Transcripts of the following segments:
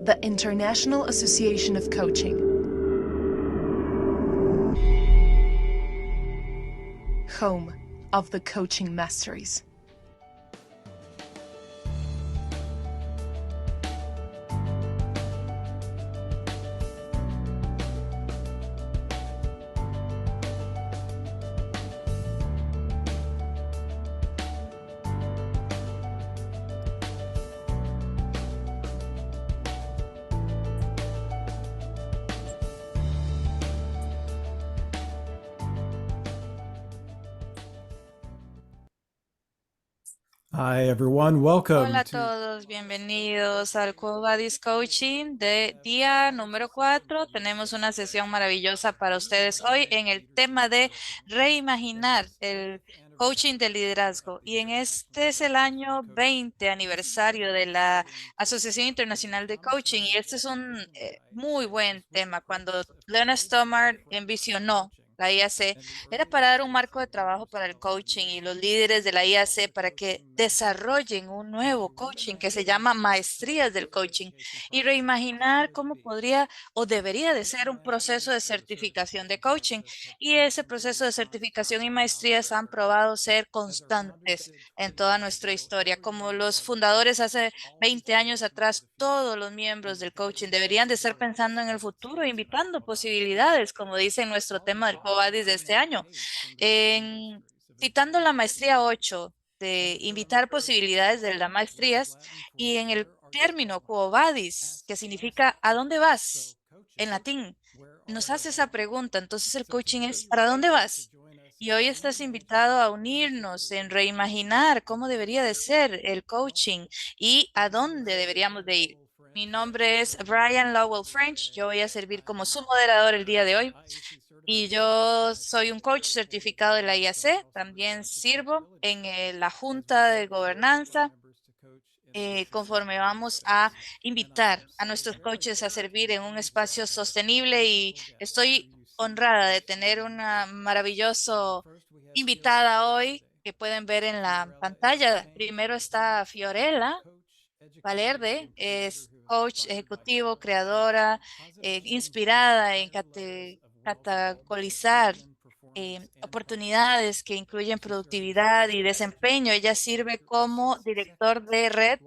the International Association of Coaching. Home of the coaching masteries. Hi everyone, welcome Hola a to todos, bienvenidos al Quo Vadis Coaching de día número 4. Tenemos una sesión maravillosa para ustedes hoy en el tema de reimaginar el coaching de liderazgo. Y en este es el año 20 aniversario de la Asociación Internacional de Coaching. Y este es un muy buen tema. Cuando Leonard Stomart envisionó la IAC, era para dar un marco de trabajo para el coaching y los líderes de la IAC para que desarrollen un nuevo coaching que se llama maestrías del coaching y reimaginar cómo podría o debería de ser un proceso de certificación de coaching. Y ese proceso de certificación y maestrías han probado ser constantes en toda nuestra historia. Como los fundadores hace 20 años atrás, todos los miembros del coaching deberían de estar pensando en el futuro, invitando posibilidades, como dice en nuestro tema del Covadis de este año. En, citando la maestría 8 de invitar posibilidades de las maestrías y en el término Quo Vadis, que significa ¿a dónde vas? En latín, nos hace esa pregunta. Entonces el coaching es ¿para dónde vas? Y hoy estás invitado a unirnos en reimaginar cómo debería de ser el coaching y a dónde deberíamos de ir. Mi nombre es Brian Lowell French. Yo voy a servir como su moderador el día de hoy. Y yo soy un coach certificado de la IAC. También sirvo en la Junta de Gobernanza conforme vamos a invitar a nuestros coaches a servir en un espacio sostenible y estoy honrada de tener una maravillosa invitada hoy que pueden ver en la pantalla. Primero está Fiorella Valerde, es coach ejecutivo, creadora, inspirada en catacolizar oportunidades que incluyen productividad y desempeño. Ella sirve como director de red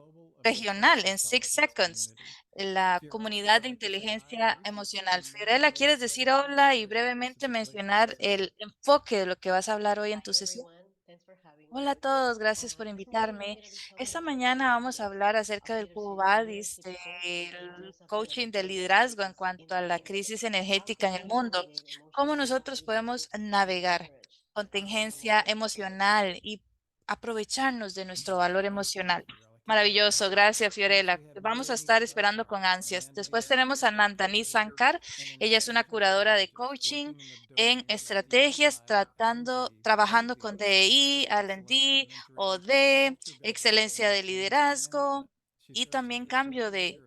regional en Six Seconds, la comunidad de inteligencia emocional. Fiorella, ¿quieres decir hola y brevemente mencionar el enfoque de lo que vas a hablar hoy en tu Hi sesión? everyone, thanks for having Hola a me. todos, gracias por Today we're invitarme. going to be Esta talking about mañana vamos a hablar acerca del oxidative sensitivity Cubadis, to stress and del use of coaching de energetic liderazgo en techniques in cuanto a la coaching. crisis How energética can en el we mundo. navigate Cómo emotional nosotros sensitivity podemos and navegar leverage our contingencia emocional y aprovecharnos de nuestro valor emocional. Maravilloso, gracias Fiorella. Vamos a estar esperando con ansias. Después tenemos a Nandani Sankar. Ella es una curadora de coaching en estrategias, trabajando con DEI, L&D o de excelencia de liderazgo y también cambio de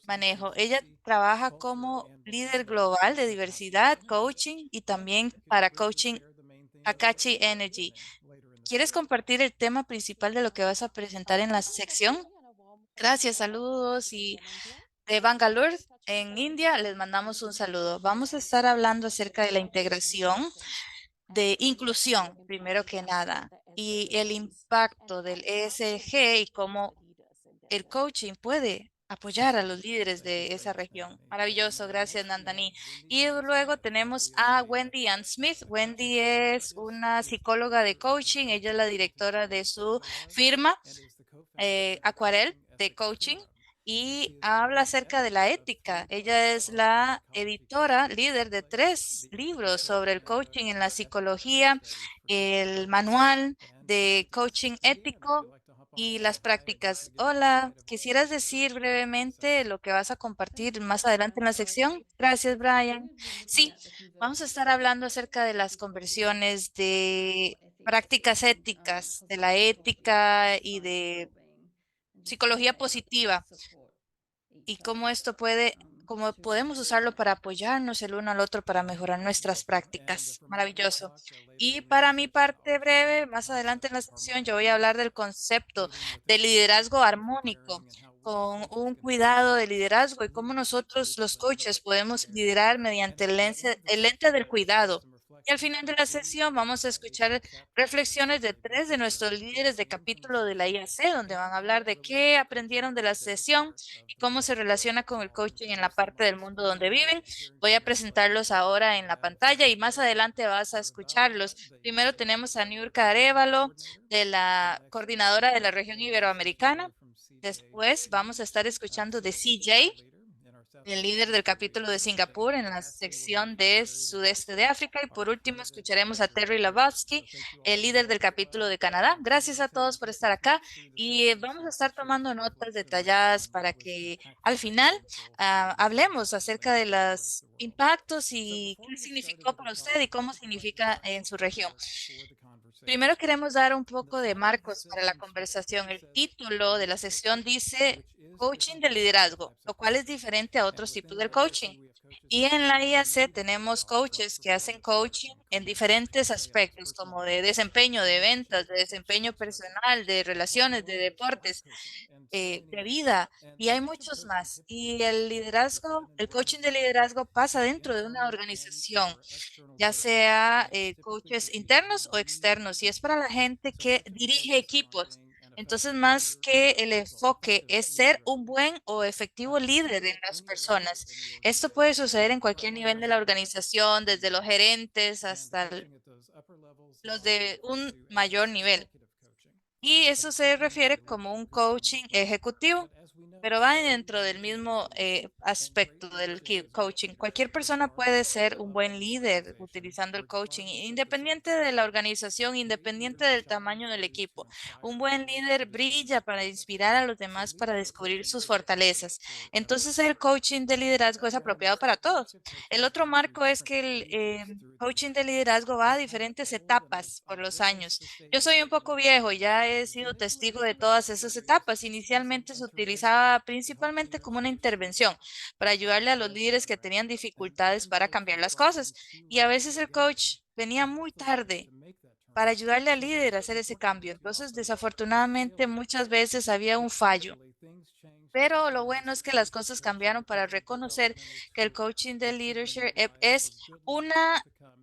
manejo. Ella trabaja como líder global de diversidad, coaching y también para coaching Akachi Energy. ¿Quieres compartir el tema principal de lo que vas a presentar en la sección? Gracias, saludos y de Bangalore en India les mandamos un saludo. Vamos a estar hablando acerca de la integración, de inclusión, primero que nada, y el impacto del ESG y cómo el coaching puede apoyar a los líderes de esa región. Maravilloso, gracias Nandani. Y luego tenemos a Wendy Ann Smith. Wendy es una psicóloga de coaching, ella es la directora de su firma Aquarel de coaching y habla acerca de la ética. Ella es la editora, líder de 3 libros sobre el coaching en la psicología, el manual de coaching ético y las prácticas. Hola, ¿quisieras decir brevemente lo que vas a compartir más adelante en la sección? Gracias, Brian. Sí, vamos a estar hablando acerca de las conversiones de prácticas éticas, de la ética y de psicología positiva y cómo esto puede cómo podemos usarlo para apoyarnos el uno al otro para mejorar nuestras prácticas. Maravilloso. Y para mi parte breve, más adelante en la sección, yo voy a hablar del concepto de liderazgo armónico, con un cuidado de liderazgo y cómo nosotros los coaches podemos liderar mediante el lente del cuidado. Y al final de la sesión vamos a escuchar reflexiones de 3 de nuestros líderes de capítulo de la IAC, donde van a hablar de qué aprendieron de la sesión y cómo se relaciona con el coaching en la parte del mundo donde viven. Voy a presentarlos ahora en la pantalla y más adelante vas a escucharlos. Primero tenemos a Niurka Arévalo, de la coordinadora de la región iberoamericana. Después vamos a estar escuchando de CJ, el líder del capítulo de Singapur en la sección de Sudeste de África. Y por último, escucharemos a Terry Lavatsky, el líder del capítulo de Canadá. Gracias a todos por estar acá y vamos a estar tomando notas detalladas para que al final hablemos acerca de los impactos y qué significó para usted y cómo significa en su región. Primero queremos dar un poco de marcos para la conversación. El título de la sesión dice Coaching de liderazgo, lo cual es diferente a otros tipos de coaching. Y en la IAC tenemos coaches que hacen coaching en diferentes aspectos, como de desempeño, de ventas, de desempeño personal, de relaciones, de deportes, de vida, y hay muchos más. Y el liderazgo, el coaching de liderazgo pasa dentro de una organización, ya sea coaches internos o externos, y es para la gente que dirige equipos. Entonces, más que el enfoque es ser un buen o efectivo líder en las personas. Esto puede suceder en cualquier nivel de la organización, desde los gerentes hasta los de un mayor nivel. Y eso se refiere como un coaching ejecutivo, pero va dentro del mismo aspecto del coaching. Cualquier persona puede ser un buen líder utilizando el coaching, independiente de la organización, independiente del tamaño del equipo. Un buen líder brilla para inspirar a los demás para descubrir sus fortalezas. Entonces, el coaching de liderazgo es apropiado para todos. El otro marco es que el coaching de liderazgo va a diferentes etapas por los años. Yo soy un poco viejo y ya he sido testigo de todas esas etapas. Inicialmente se utilizaba principalmente como una intervención para ayudarle a los líderes que tenían dificultades para cambiar las cosas. Y a veces el coach venía muy tarde para ayudarle al líder a hacer ese cambio. Entonces, desafortunadamente, muchas veces había un fallo. Pero lo bueno es que las cosas cambiaron para reconocer que el coaching de leadership es una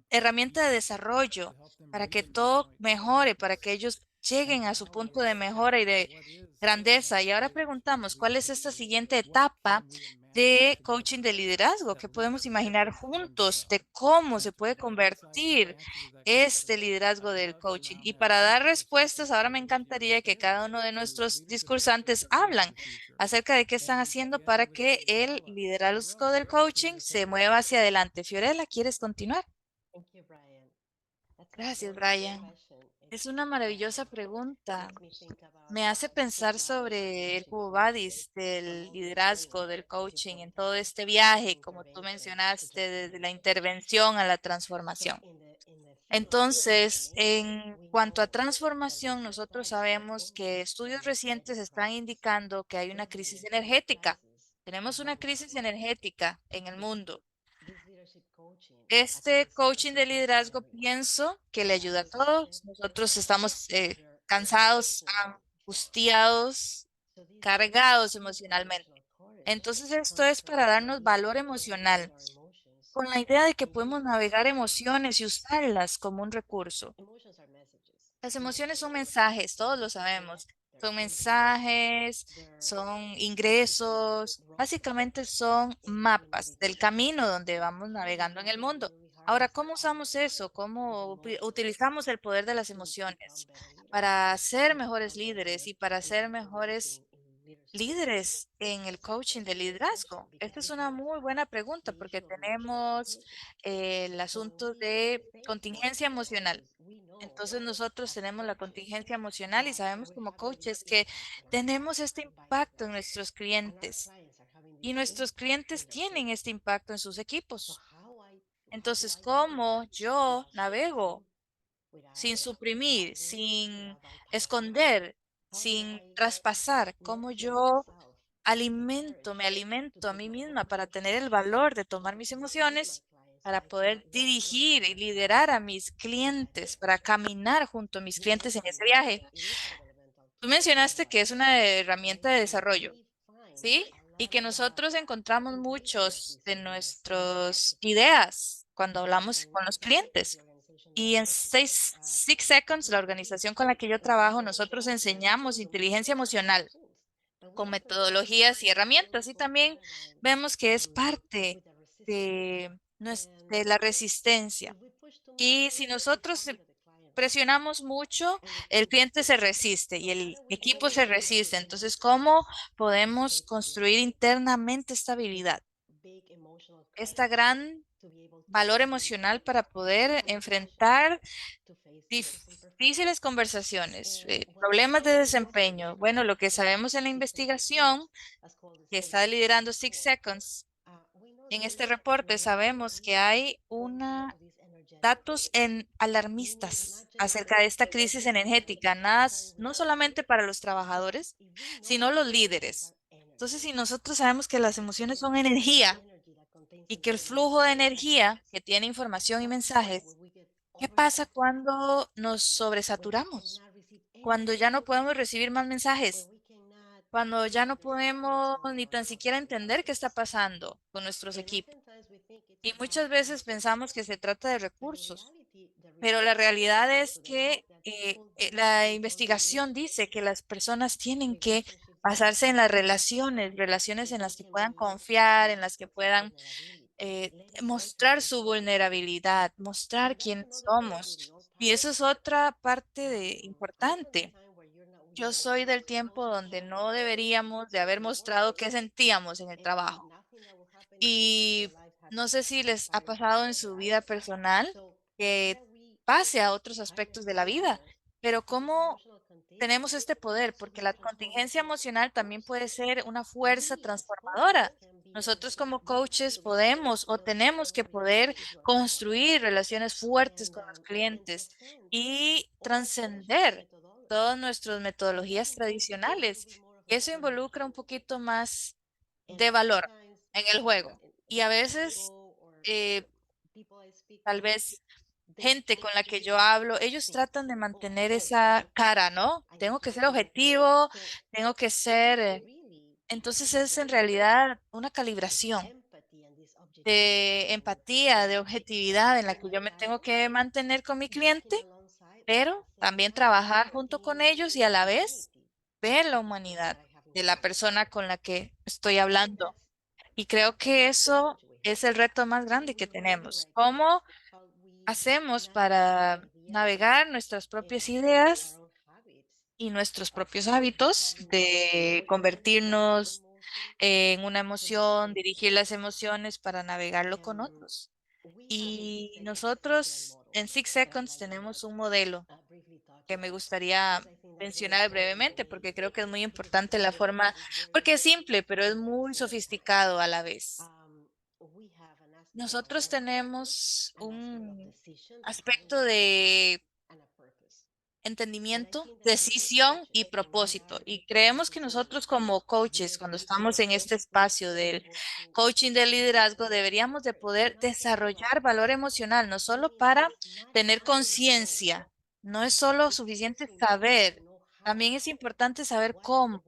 herramienta de desarrollo para que todo mejore, para que ellos lleguen a su punto de mejora y de grandeza. Y ahora preguntamos, ¿cuál es esta siguiente etapa de coaching de liderazgo? ¿Qué podemos imaginar juntos de cómo se puede convertir este liderazgo del coaching? Y para dar respuestas, ahora me encantaría que cada uno de nuestros discursantes hablan acerca de qué están haciendo para que el liderazgo del coaching se mueva hacia adelante. Fiorella, ¿quieres continuar? Gracias, Brian. Es una maravillosa pregunta. Me hace pensar sobre el Cubo Vadis, del liderazgo, del coaching, en todo este viaje, como tú mencionaste, desde la intervención a la transformación. Entonces, en cuanto a transformación, nosotros sabemos que estudios recientes están indicando que hay una crisis energética. Tenemos una crisis energética en el mundo. Este coaching de liderazgo pienso que le ayuda a todos. Nosotros estamos cansados, angustiados, cargados emocionalmente. Entonces, esto es para darnos valor emocional, con la idea de que podemos navegar emociones y usarlas como un recurso. Las emociones son mensajes, todos lo sabemos. Son mensajes, son ingresos, básicamente son mapas del camino donde vamos navegando en el mundo. Ahora, ¿cómo usamos eso? ¿Cómo utilizamos el poder de las emociones para ser mejores líderes y para ser mejores líderes en el coaching de liderazgo? Esta es una muy buena pregunta porque tenemos el asunto de contingencia emocional. Entonces nosotros tenemos la contingencia emocional y sabemos como coaches que tenemos este impacto en nuestros clientes y nuestros clientes tienen este impacto en sus equipos. Entonces, ¿cómo yo navego sin suprimir, sin esconder, sin traspasar? ¿Cómo yo me alimento a mí misma para tener el valor de tomar mis emociones, para poder dirigir y liderar a mis clientes, para caminar junto a mis clientes en ese viaje. Tú mencionaste que es una herramienta de desarrollo, ¿sí? Y que nosotros encontramos muchos de nuestras ideas cuando hablamos con los clientes. Y en Six Seconds, la organización con la que yo trabajo, nosotros enseñamos inteligencia emocional con metodologías y herramientas. Y también vemos que es parte de la resistencia. Y si nosotros presionamos mucho, el cliente se resiste y el equipo se resiste. Entonces, ¿cómo podemos construir internamente esta habilidad? Esta gran valor emocional para poder enfrentar difíciles conversaciones, problemas de desempeño. Bueno, lo que sabemos en la investigación que está liderando Six Seconds, en este reporte sabemos que hay datos alarmistas acerca de esta crisis energética, no solamente para los trabajadores, sino los líderes. Entonces, si nosotros sabemos que las emociones son energía y que el flujo de energía que tiene información y mensajes, ¿qué pasa cuando nos sobresaturamos? Cuando ya no podemos recibir más mensajes, cuando ya no podemos ni tan siquiera entender qué está pasando con nuestros equipos. Y muchas veces pensamos que se trata de recursos, pero la realidad es que la investigación dice que las personas tienen que basarse en las relaciones, relaciones en las que puedan confiar, en las que puedan mostrar su vulnerabilidad, mostrar quién somos. Y eso es otra parte importante. Yo soy del tiempo donde no deberíamos de haber mostrado qué sentíamos en el trabajo. Y no sé si les ha pasado en su vida personal que pase a otros aspectos de la vida, pero cómo tenemos este poder, porque la contingencia emocional también puede ser una fuerza transformadora. Nosotros como coaches podemos o tenemos que poder construir relaciones fuertes con los clientes y trascender todas nuestras metodologías tradicionales. Y eso involucra un poquito más de valor en el juego. Y a veces, eh, tal vez gente con la que yo hablo, ellos tratan de mantener esa cara, ¿no? Tengo que ser objetivo, tengo que ser... entonces es en realidad una calibración de empatía, de objetividad en la que yo me tengo que mantener con mi cliente, pero también trabajar junto con ellos y a la vez ver la humanidad de la persona con la que estoy hablando. Y creo que eso es el reto más grande que tenemos. ¿Cómo hacemos para navegar nuestras propias ideas y nuestros propios hábitos de convertirnos en una emoción, dirigir las emociones para navegarlo con otros? Y nosotros en Six Seconds tenemos un modelo que me gustaría mencionar brevemente porque creo que es muy importante la forma, porque es simple, pero es muy sofisticado a la vez. Nosotros tenemos un aspecto de entendimiento, decisión y propósito. Y creemos que nosotros como coaches, cuando estamos en este espacio del coaching de liderazgo, deberíamos de poder desarrollar valor emocional, no solo para tener conciencia, no es solo suficiente saber, también es importante saber cómo,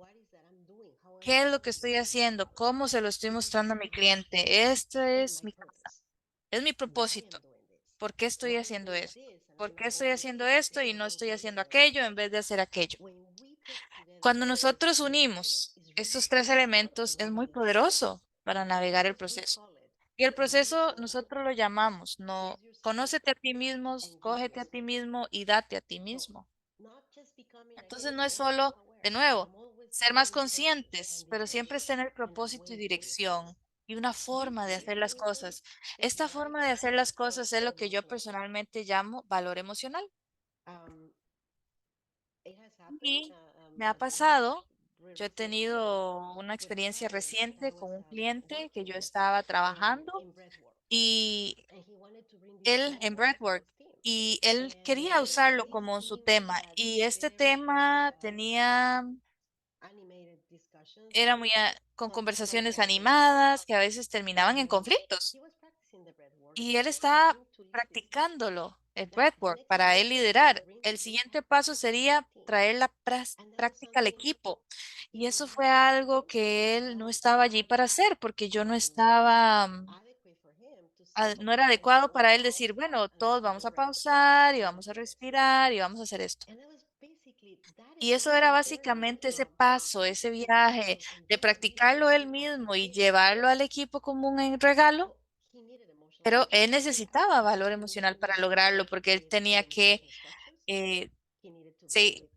qué es lo que estoy haciendo, cómo se lo estoy mostrando a mi cliente. Este es mi propósito. ¿Por qué estoy haciendo esto? ¿Por qué estoy haciendo esto y no estoy haciendo aquello en vez de hacer aquello? Cuando nosotros unimos estos tres elementos, es muy poderoso para navegar el proceso. Y el proceso nosotros lo llamamos, no, conócete a ti mismo, cógete a ti mismo y date a ti mismo. Entonces no es solo, de nuevo, ser más conscientes, pero siempre es tener propósito y dirección y una forma de hacer las cosas. Esta forma de hacer las cosas es lo que yo personalmente llamo valor emocional. Y me ha pasado, yo he tenido una experiencia reciente con un cliente que yo estaba trabajando y él en Breathwork y él quería usarlo como su tema y este tema tenía Era con conversaciones animadas que a veces terminaban en conflictos. Y él estaba practicándolo, el breathwork, para él liderar. El siguiente paso sería traer la práctica al equipo. Y eso fue algo que él no estaba allí para hacer, porque yo no estaba, no era adecuado para él decir, bueno, todos vamos a pausar y vamos a respirar y vamos a hacer esto. Y eso era básicamente ese paso, ese viaje de practicarlo él mismo y llevarlo al equipo como un regalo. Pero él necesitaba valor emocional para lograrlo porque él tenía que eh, se-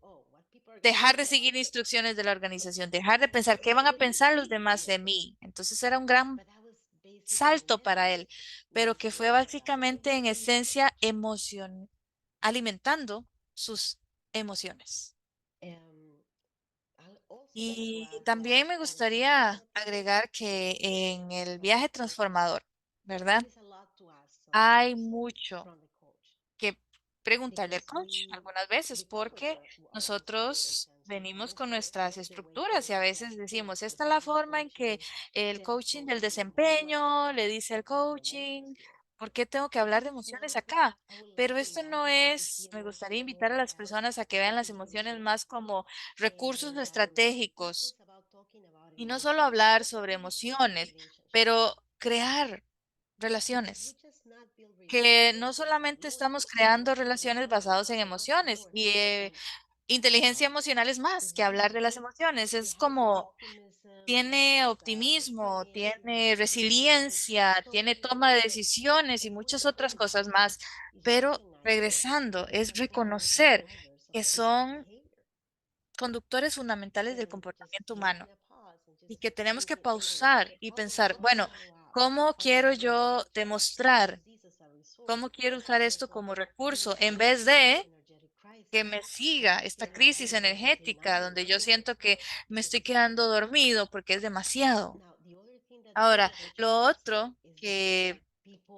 dejar de seguir instrucciones de la organización, dejar de pensar qué van a pensar los demás de mí. Entonces era un gran salto para él, pero que fue básicamente en esencia alimentando sus emociones. Y también me gustaría agregar que en el viaje transformador, ¿verdad? Hay mucho que preguntarle al coach algunas veces porque nosotros venimos con nuestras estructuras y a veces decimos, esta es la forma en que el coaching del desempeño le dice al coaching, ¿por qué tengo que hablar de emociones acá? Pero esto no es, me gustaría invitar a las personas a que vean las emociones más como recursos estratégicos y no solo hablar sobre emociones, pero crear relaciones que no solamente estamos creando relaciones basadas en emociones y inteligencia emocional es más que hablar de las emociones, es como tiene optimismo, tiene resiliencia, tiene toma de decisiones y muchas otras cosas más, pero regresando es reconocer que son conductores fundamentales del comportamiento humano y que tenemos que pausar y pensar, bueno, ¿cómo quiero yo demostrar? ¿Cómo quiero usar esto como recurso en vez de que me siga esta crisis energética donde yo siento que me estoy quedando dormido porque es demasiado? Ahora, lo otro que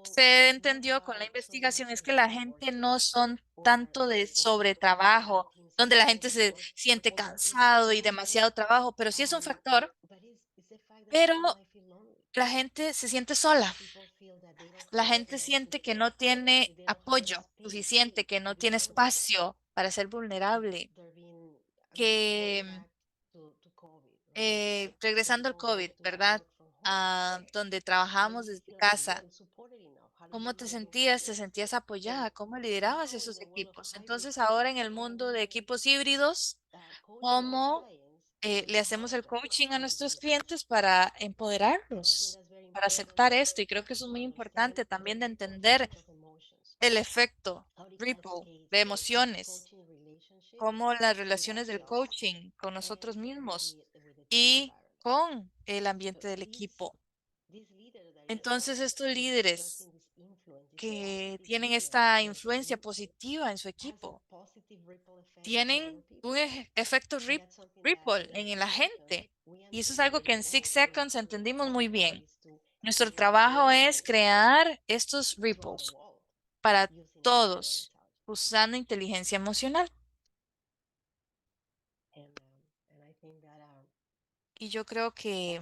se entendió con la investigación es que la gente no son tanto de sobretrabajo, donde la gente se siente cansado y demasiado trabajo, pero sí es un factor, pero la gente se siente sola. La gente siente que no tiene apoyo suficiente, que no tiene espacio para ser vulnerable, que regresando al COVID, ¿verdad? Donde trabajamos desde casa, ¿cómo te sentías? ¿Te sentías apoyada? ¿Cómo liderabas esos equipos? Entonces, ahora en el mundo de equipos híbridos, ¿cómo le hacemos el coaching a nuestros clientes para empoderarlos, para aceptar esto? Y creo que eso es muy importante también de entender el efecto ripple de emociones, como las relaciones del coaching con nosotros mismos y con el ambiente del equipo. Entonces, estos líderes que tienen esta influencia positiva en su equipo tienen un efecto ripple en la gente. Y eso es algo que en Six Seconds entendimos muy bien. Nuestro trabajo es crear estos ripples para todos usando inteligencia emocional. Y yo creo que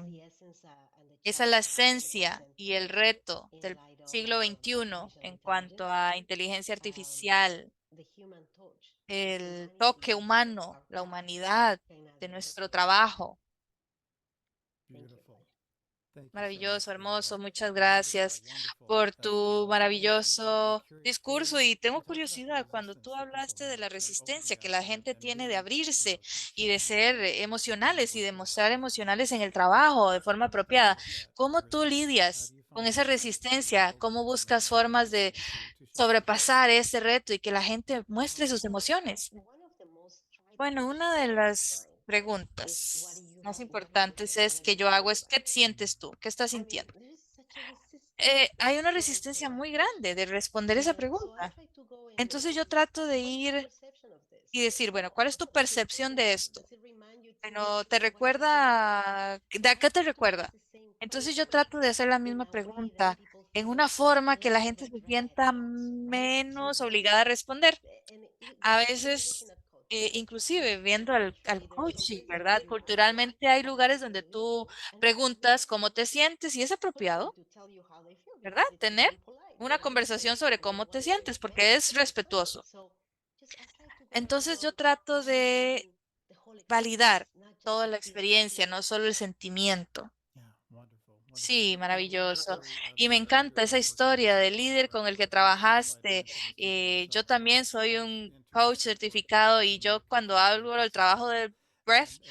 esa es la esencia y el reto del siglo XXI en cuanto a inteligencia artificial, el toque humano, la humanidad de nuestro trabajo. Beautiful. Thank you so much Maravilloso, for that. hermoso. Muchas Wonderful, gracias wonderful. por tu I'm maravilloso curious, discurso. Julia, Y tengo you talked about the curiosidad, cuando tú resistance that people hablaste de have la to opening resistencia que up la gente and tiene de really abrirse y de showing ser in the emocionales y workplace. demostrar emocionales en el trabajo de forma How do you apropiada, deal with that ¿cómo tú resistance? How lidias do you con find esa ways to resistencia? focus ¿Cómo on buscas emotions formas de to show support? sobrepasar ese reto y que la gente muestre sus emociones? Bueno, una de las preguntas más importantes es que yo hago es, ¿qué sientes tú? ¿Qué estás sintiendo? Hay una resistencia muy grande de responder esa pregunta. Entonces yo trato de ir y decir, bueno, ¿cuál es tu percepción de esto? Bueno, ¿te recuerda? ¿De qué te recuerda? Entonces yo trato de hacer la misma pregunta en una forma que la gente se sienta menos obligada a responder. A veces inclusive viendo al coaching, ¿verdad? Culturalmente hay lugares donde tú preguntas cómo te sientes y es apropiado, ¿verdad? Tener una conversación sobre cómo te sientes porque es respetuoso. Entonces yo trato de validar toda la experiencia, no solo el sentimiento. Sí, maravilloso. Y me encanta esa historia del líder con el que trabajaste. Yo también soy un coach certificado y yo cuando hablo del trabajo del breath,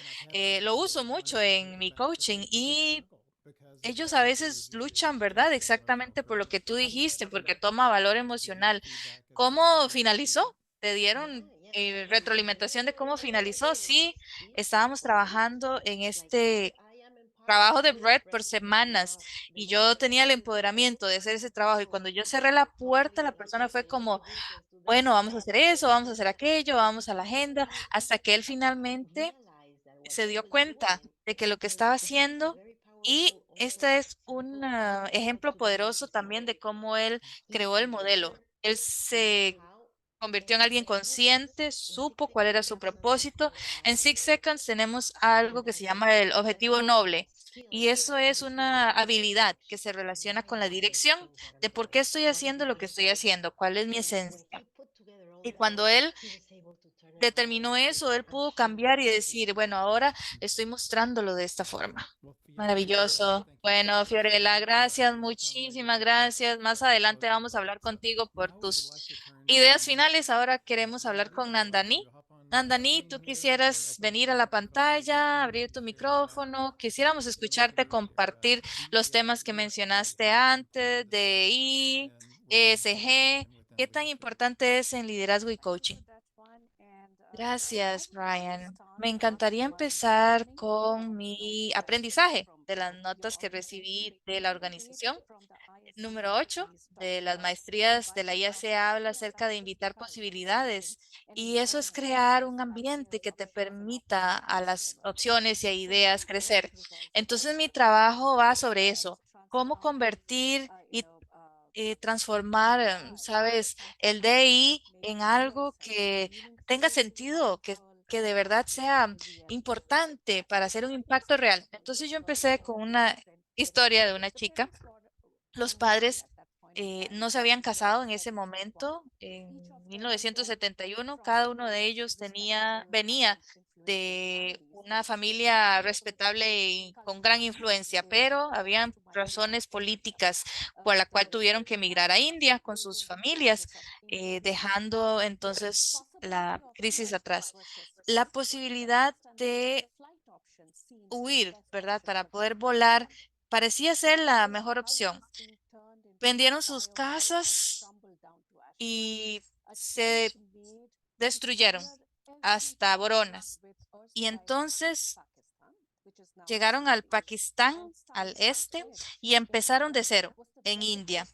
lo uso mucho en mi coaching y ellos a veces luchan, ¿verdad? Exactamente por lo que tú dijiste, porque toma valor emocional. ¿Cómo finalizó? ¿Te dieron retroalimentación de cómo finalizó? Sí, estábamos trabajando en este trabajo de Brett por semanas y yo tenía el empoderamiento de hacer ese trabajo y cuando yo cerré la puerta, la persona fue como, bueno, vamos a hacer eso, vamos a hacer aquello, vamos a la agenda, hasta que él finalmente se dio cuenta de que lo que estaba haciendo y este es un ejemplo poderoso también de cómo él creó el modelo. Él se convirtió en alguien consciente, supo cuál era su propósito. En Six Seconds tenemos algo que se llama el objetivo noble y eso es una habilidad que se relaciona con la dirección de por qué estoy haciendo lo que estoy haciendo, cuál es mi esencia. Y cuando él determinó eso, él pudo cambiar y decir, bueno, ahora estoy mostrándolo de esta forma. Maravilloso. Bueno, Fiorella, gracias, muchísimas gracias. Más adelante vamos a hablar contigo por tus ideas finales. Ahora queremos hablar con Nandani. Nandani, tú quisieras venir a la pantalla, abrir tu micrófono. Quisiéramos escucharte compartir los temas que mencionaste antes de ESG. ¿Qué tan importante es en liderazgo y coaching? Gracias, Brian. Me encantaría empezar con mi aprendizaje de las notas que recibí de la organización. Número 8 de las maestrías de la IAC habla acerca de invitar posibilidades y eso es crear un ambiente que te permita a las opciones y a ideas crecer. Entonces mi trabajo va sobre eso, cómo convertir y transformar, sabes, el DI en algo que tenga sentido, que de verdad sea importante para hacer un impacto real. Entonces yo empecé con una historia de una chica. Los padres no se habían casado en ese momento, en 1971. Cada uno de ellos venía de una familia respetable y con gran influencia, pero habían razones políticas por la cual tuvieron que emigrar a India con sus familias, dejando entonces la crisis atrás. La posibilidad de huir, ¿verdad? Para poder volar parecía ser la mejor opción. Vendieron sus casas y se destruyeron hasta Boronas. Y entonces llegaron al Pakistán, al este, y empezaron de cero en India.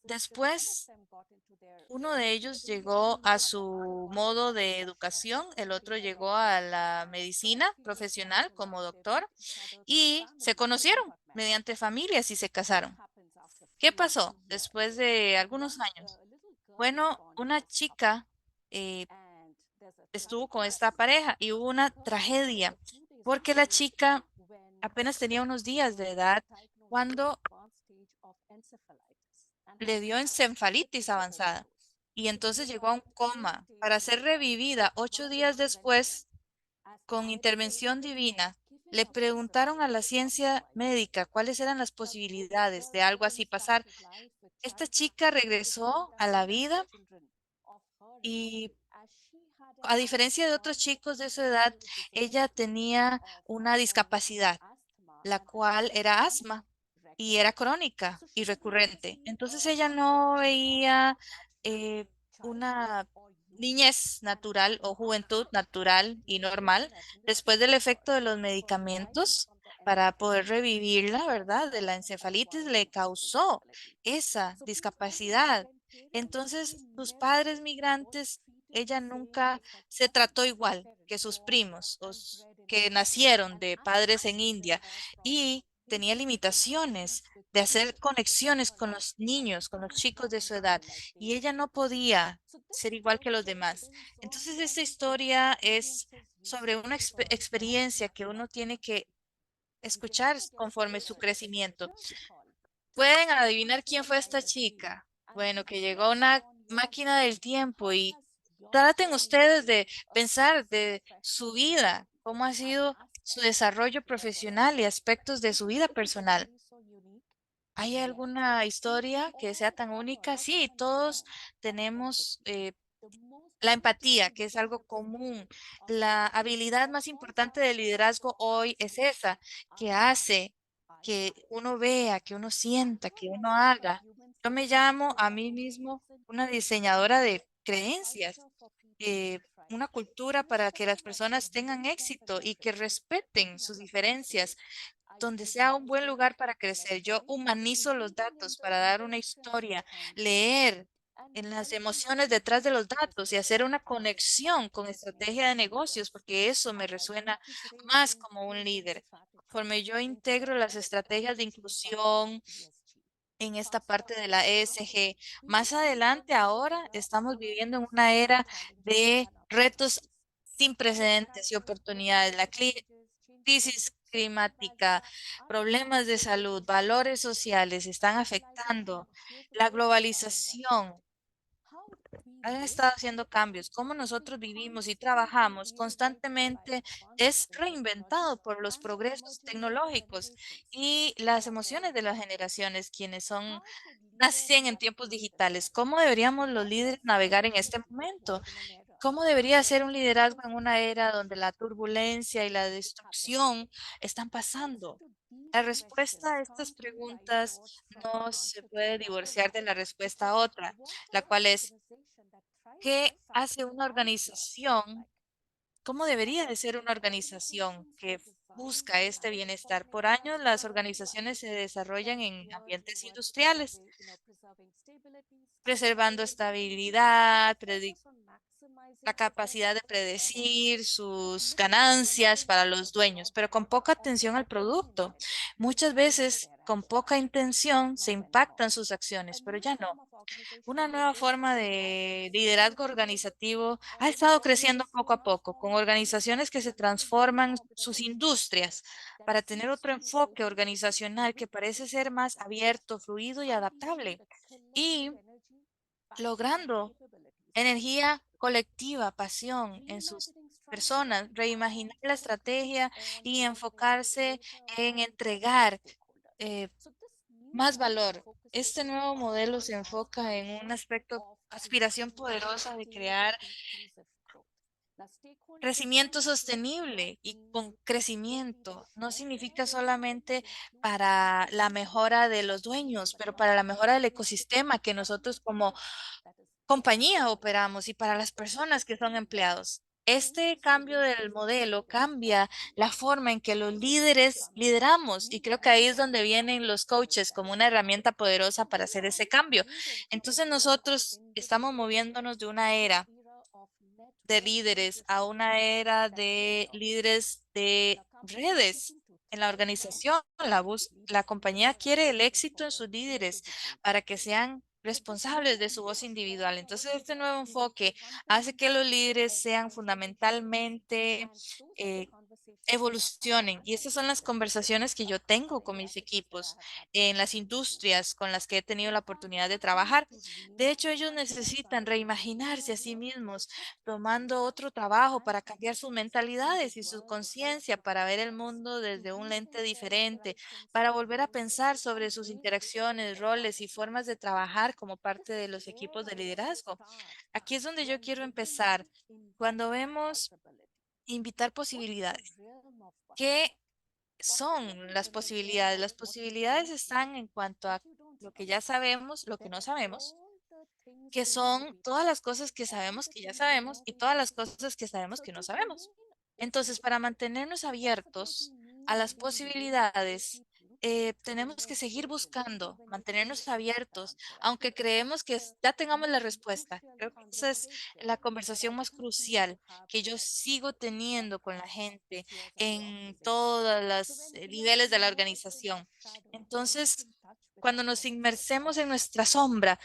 Después, uno de ellos llegó a su modo de educación, el otro llegó a la medicina profesional como doctor y se conocieron mediante familias y se casaron. ¿Qué pasó después de algunos años? Bueno, una chica eh, estuvo con esta pareja y hubo una tragedia porque la chica apenas tenía unos días de edad cuando le dio encefalitis avanzada y entonces llegó a un coma para ser revivida 8 días después con intervención divina. Le preguntaron a la ciencia médica cuáles eran las posibilidades de algo así pasar. Esta chica regresó a la vida y a diferencia de otros chicos de su edad, ella tenía una discapacidad, la cual era asma y era crónica y recurrente. Entonces ella no veía eh, una niñez natural o juventud natural y normal después del efecto de los medicamentos para poder revivirla, ¿verdad? De la encefalitis le causó esa discapacidad. Entonces, sus padres migrantes, ella nunca se trató igual que sus primos que nacieron de padres en India y tenía limitaciones de hacer conexiones con los niños, con los chicos de su edad, y ella no podía ser igual que los demás. Entonces, esta historia es sobre una experiencia que uno tiene que escuchar conforme su crecimiento. ¿Pueden adivinar quién fue esta chica? Bueno, que llegó a una máquina del tiempo y traten ustedes de pensar de su vida, cómo ha sido su desarrollo profesional y aspectos de su vida personal. ¿Hay alguna historia que sea tan única? Sí, todos tenemos la empatía, que es algo común. La habilidad más importante del liderazgo hoy es esa, que hace que uno vea, que uno sienta, que uno haga. Yo me llamo a mí mismo una diseñadora de creencias, eh, una cultura para que las personas tengan éxito y que respeten sus diferencias, donde sea un buen lugar para crecer. Yo humanizo los datos para dar una historia, leer en las emociones detrás de los datos y hacer una conexión con estrategia de negocios, porque eso me resuena más como un líder. Conforme yo integro las estrategias de inclusión en esta parte de la ESG, más adelante ahora estamos viviendo en una era de retos sin precedentes y oportunidades. La crisis climática, problemas de salud, valores sociales están afectando. La globalización han estado haciendo cambios. Cómo nosotros vivimos y trabajamos constantemente es reinventado por los progresos tecnológicos y las emociones de las generaciones, quienes nacen en tiempos digitales. ¿Cómo deberíamos los líderes navegar en este momento? ¿Cómo debería ser un liderazgo en una era donde la turbulencia y la destrucción están pasando? La respuesta a estas preguntas no se puede divorciar de la respuesta a otra, la cual es, ¿qué hace una organización? ¿Cómo debería de ser una organización que busca este bienestar? Por años, las organizaciones se desarrollan en ambientes industriales, preservando estabilidad, la capacidad de predecir sus ganancias para los dueños, pero con poca atención al producto. Muchas veces, con poca intención, se impactan sus acciones, pero ya no. Una nueva forma de liderazgo organizativo ha estado creciendo poco a poco, con organizaciones que se transforman sus industrias para tener otro enfoque organizacional que parece ser más abierto, fluido y adaptable, y logrando energía colectiva, pasión en sus personas, reimaginar la estrategia y enfocarse en entregar eh, más valor. Este nuevo modelo se enfoca en un aspecto, aspiración poderosa de crear crecimiento sostenible, y con crecimiento no significa solamente para la mejora de los dueños, pero para la mejora del ecosistema que nosotros como compañía operamos y para las personas que son empleados. Este cambio del modelo cambia la forma en que los líderes lideramos, y creo que ahí es donde vienen los coaches como una herramienta poderosa para hacer ese cambio. Entonces nosotros estamos moviéndonos de una era de líderes a una era de líderes de redes en la organización. La compañía quiere el éxito en sus líderes para que sean responsables de su voz individual. Entonces, este nuevo enfoque hace que los líderes sean fundamentalmente eh, evolucionen. Y estas son las conversaciones que yo tengo con mis equipos en las industrias con las que he tenido la oportunidad de trabajar. De hecho, ellos necesitan reimaginarse a sí mismos, tomando otro trabajo para cambiar sus mentalidades y su conciencia, para ver el mundo desde un lente diferente, para volver a pensar sobre sus interacciones, roles y formas de trabajar como parte de los equipos de liderazgo. Aquí es donde yo quiero empezar. Cuando vemos invitar posibilidades. ¿Qué son las posibilidades? Las posibilidades están en cuanto a lo que ya sabemos, lo que no sabemos, que son todas las cosas que sabemos que ya sabemos y todas las cosas que sabemos que no sabemos. Entonces, para mantenernos abiertos a las posibilidades, tenemos que seguir buscando, mantenernos abiertos, aunque creemos que ya tengamos la respuesta. Creo que esa es la conversación más crucial que yo sigo teniendo con la gente en todos los niveles de la organización. Entonces, cuando nos inmersemos en nuestra sombra,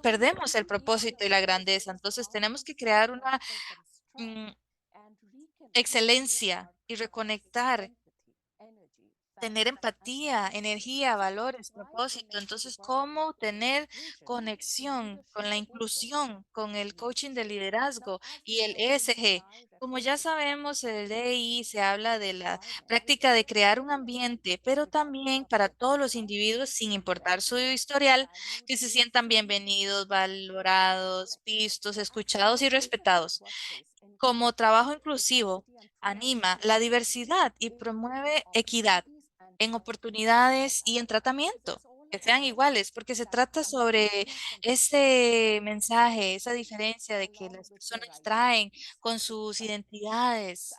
perdemos el propósito y la grandeza. Entonces, tenemos que crear una mm, excelencia y reconectar, tener empatía, energía, valores, propósito. Entonces, ¿cómo tener conexión con la inclusión, con el coaching de liderazgo y el ESG? Como ya sabemos, el DI se habla de la práctica de crear un ambiente, pero también para todos los individuos, sin importar su historial, que se sientan bienvenidos, valorados, vistos, escuchados y respetados. Como trabajo inclusivo, anima la diversidad y promueve equidad en oportunidades y en tratamiento, que sean iguales, porque se trata sobre ese mensaje, esa diferencia de que las personas traen con sus identidades.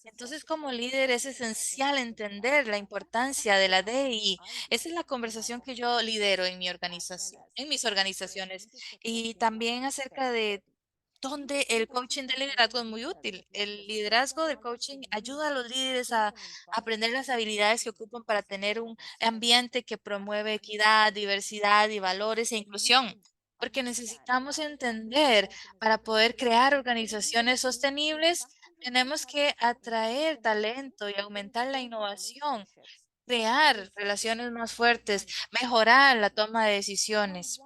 Entonces, como líder es esencial entender la importancia de la DI. Esa es la conversación que yo lidero en mi organización, en mis organizaciones, y también acerca de donde el coaching de liderazgo es muy útil. El liderazgo del coaching ayuda a los líderes a aprender las habilidades que ocupan para tener un ambiente que promueve equidad, diversidad y valores e inclusión. Porque necesitamos entender para poder crear organizaciones sostenibles, tenemos que atraer talento y aumentar la innovación, crear relaciones más fuertes, mejorar la toma de decisiones.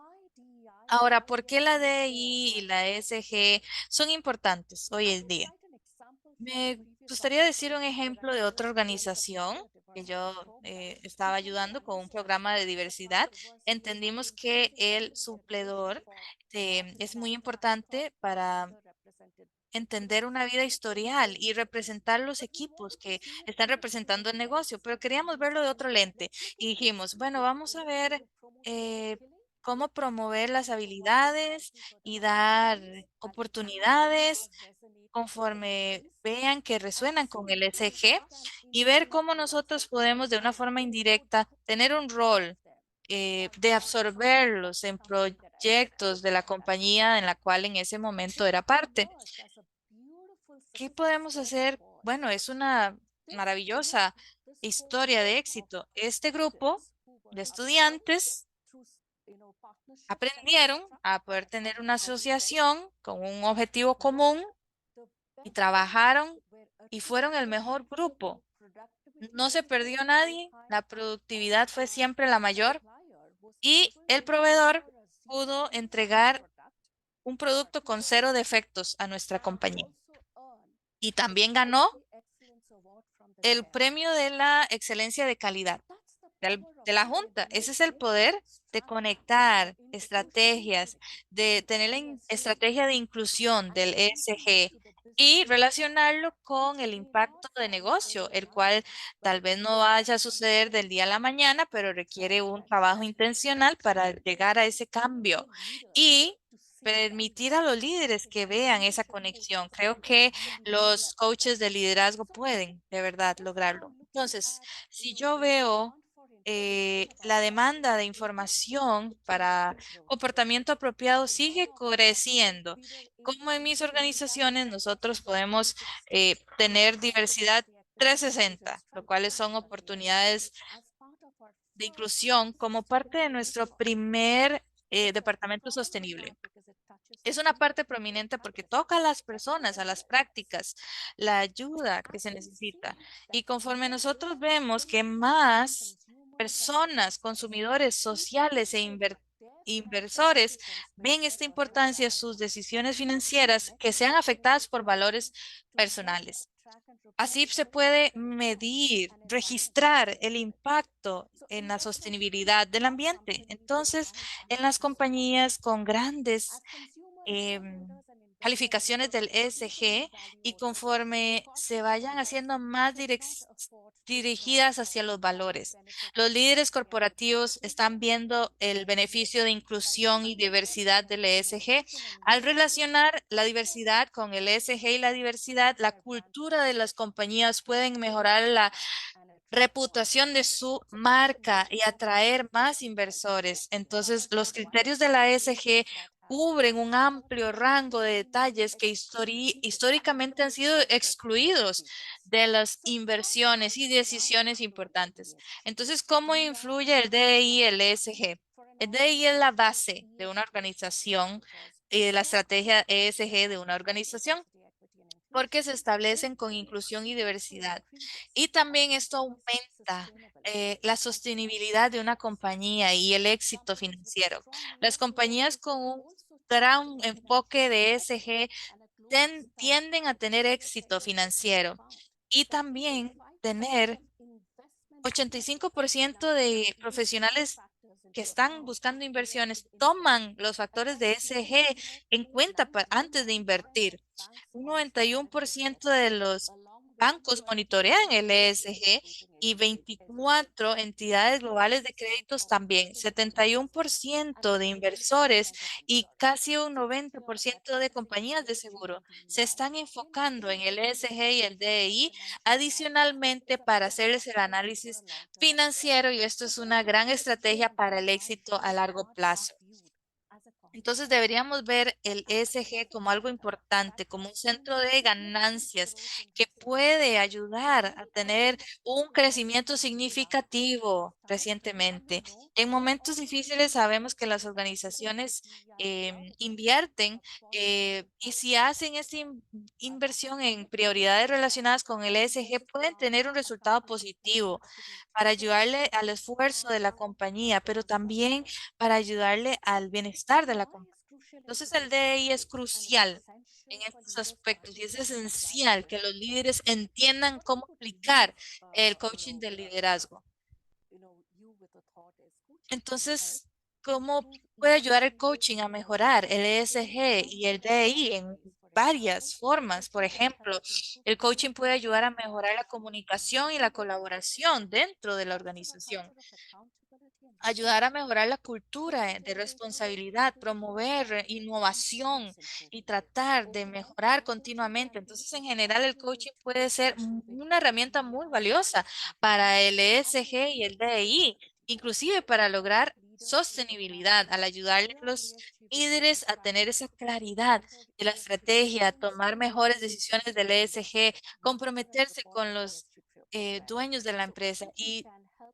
Ahora, ¿por qué la DI y la ESG son importantes hoy en día? Me gustaría decir un ejemplo de otra organización que yo estaba ayudando con un programa de diversidad. Entendimos que el supledor es muy importante para entender una vida historial y representar los equipos que están representando el negocio, pero queríamos verlo de otro lente y dijimos, bueno, vamos a ver eh, cómo promover las habilidades y dar oportunidades conforme vean que resuenan con el SG y ver cómo nosotros podemos de una forma indirecta tener un rol de absorberlos en proyectos de la compañía en la cual en ese momento era parte. ¿Qué podemos hacer? Bueno, es una maravillosa historia de éxito. Este grupo de estudiantes aprendieron a poder tener una asociación con un objetivo común y trabajaron y fueron el mejor grupo. No se perdió nadie, la productividad fue siempre la mayor y el proveedor pudo entregar un producto con cero defectos a nuestra compañía. Y también ganó el premio de la excelencia de calidad de la Junta. Ese es el poder de conectar estrategias, de tener la estrategia de inclusión del ESG y relacionarlo con el impacto de negocio, el cual tal vez no vaya a suceder del día a la mañana, pero requiere un trabajo intencional para llegar a ese cambio y permitir a los líderes que vean esa conexión. Creo que los coaches de liderazgo pueden de verdad lograrlo. Entonces, si yo veo la demanda de información para comportamiento apropiado sigue creciendo. Como en mis organizaciones, nosotros podemos tener diversidad 360, lo cuales son oportunidades de inclusión como parte de nuestro primer departamento sostenible. Es una parte prominente porque toca a las personas, a las prácticas, la ayuda que se necesita. Y conforme nosotros vemos que más personas, consumidores sociales e inversores ven esta importancia en sus decisiones financieras que sean afectadas por valores personales. Así se puede medir, registrar el impacto en la sostenibilidad del ambiente. Entonces, en las compañías con grandes calificaciones del ESG y conforme se vayan haciendo más dirigidas hacia los valores. Los líderes corporativos están viendo el beneficio de inclusión y diversidad del ESG. Al relacionar la diversidad con el ESG y la diversidad, la cultura de las compañías pueden mejorar la reputación de su marca y atraer más inversores. Entonces, los criterios de la ESG cubren un amplio rango de detalles que históricamente han sido excluidos de las inversiones y decisiones importantes. Entonces, ¿cómo influye el DEI y el ESG? El DEI es la base de una organización y de la estrategia ESG de una organización porque se establecen con inclusión y diversidad. Y también esto aumenta la sostenibilidad de una compañía y el éxito financiero. Las compañías con un gran enfoque de ESG tienden a tener éxito financiero y también tener 85% de profesionales que están buscando inversiones toman los factores de ESG en cuenta antes de invertir. Un 91% de los bancos monitorean el ESG y 24 entidades globales de créditos también. 71% de inversores y casi un 90% de compañías de seguro se están enfocando en el ESG y el DEI adicionalmente para hacerles el análisis financiero y esto es una gran estrategia para el éxito a largo plazo. Entonces deberíamos ver el ESG como algo importante, como un centro de ganancias que puede ayudar a tener un crecimiento significativo recientemente. En momentos difíciles sabemos que las organizaciones invierten y si hacen esta inversión en prioridades relacionadas con el ESG pueden tener un resultado positivo para ayudarle al esfuerzo de la compañía, pero también para ayudarle al bienestar de la compañía. Entonces el DEI es crucial en estos aspectos y es esencial que los líderes entiendan cómo aplicar el coaching del liderazgo. Entonces, ¿cómo puede ayudar el coaching a mejorar el ESG y el DEI en varias formas? Por ejemplo, el coaching puede ayudar a mejorar la comunicación y la colaboración dentro de la organización, ayudar a mejorar la cultura de responsabilidad, promover innovación y tratar de mejorar continuamente. Entonces, en general, el coaching puede ser una herramienta muy valiosa para el ESG y el DEI, inclusive para lograr sostenibilidad, al ayudarle a los líderes a tener esa claridad de la estrategia, a tomar mejores decisiones del ESG, comprometerse con los dueños de la empresa y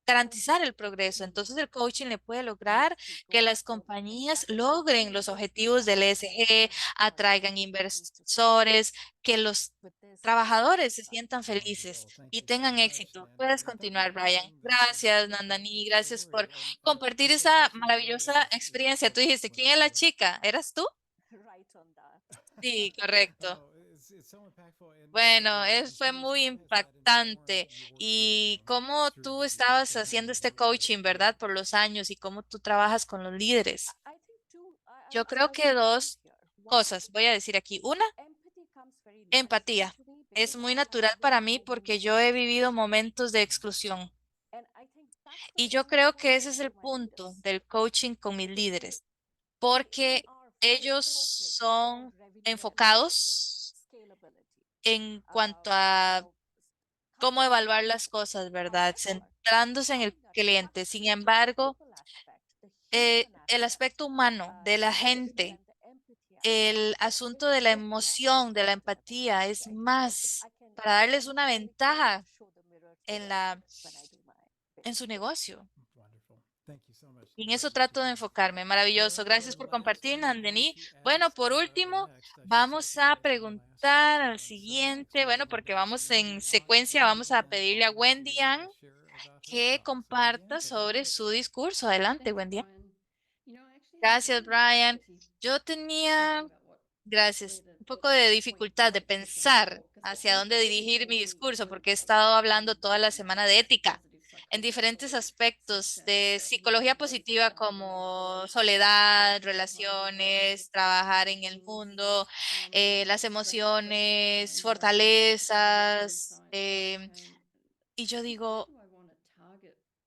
garantizar el progreso. Entonces el coaching le puede lograr que las compañías logren los objetivos del ESG, atraigan inversores, que los trabajadores se sientan felices y tengan éxito. Puedes continuar, Brian. Gracias, Nandani. Gracias por compartir esa maravillosa experiencia. Tú dijiste, ¿quién es la chica? ¿Eras tú? Sí, correcto. Bueno, fue muy impactante. Y cómo tú estabas haciendo este coaching, ¿verdad? Por los años y cómo tú trabajas con los líderes. Yo creo que dos cosas voy a decir aquí. Una, empatía. Es muy natural para mí porque yo he vivido momentos de exclusión. Y yo creo que ese es el punto del coaching con mis líderes, porque ellos son enfocados en cuanto a cómo evaluar las cosas, ¿verdad? Centrándose en el cliente. Sin embargo, el aspecto humano de la gente, el asunto de la emoción, de la empatía, es más para darles una ventaja en en su negocio. Y en eso trato de enfocarme. Maravilloso. Gracias por compartir, Nandini. Bueno, por último, vamos a preguntar al siguiente. Bueno, porque vamos en secuencia, vamos a pedirle a Wendy Ann que comparta sobre su discurso. Adelante, Wendy. Gracias, Brian. Yo tenía, gracias, un poco de dificultad de pensar hacia dónde dirigir mi discurso porque he estado hablando toda la semana de ética en diferentes aspectos de psicología positiva como soledad, relaciones, trabajar en el mundo, las emociones, fortalezas. Y yo digo,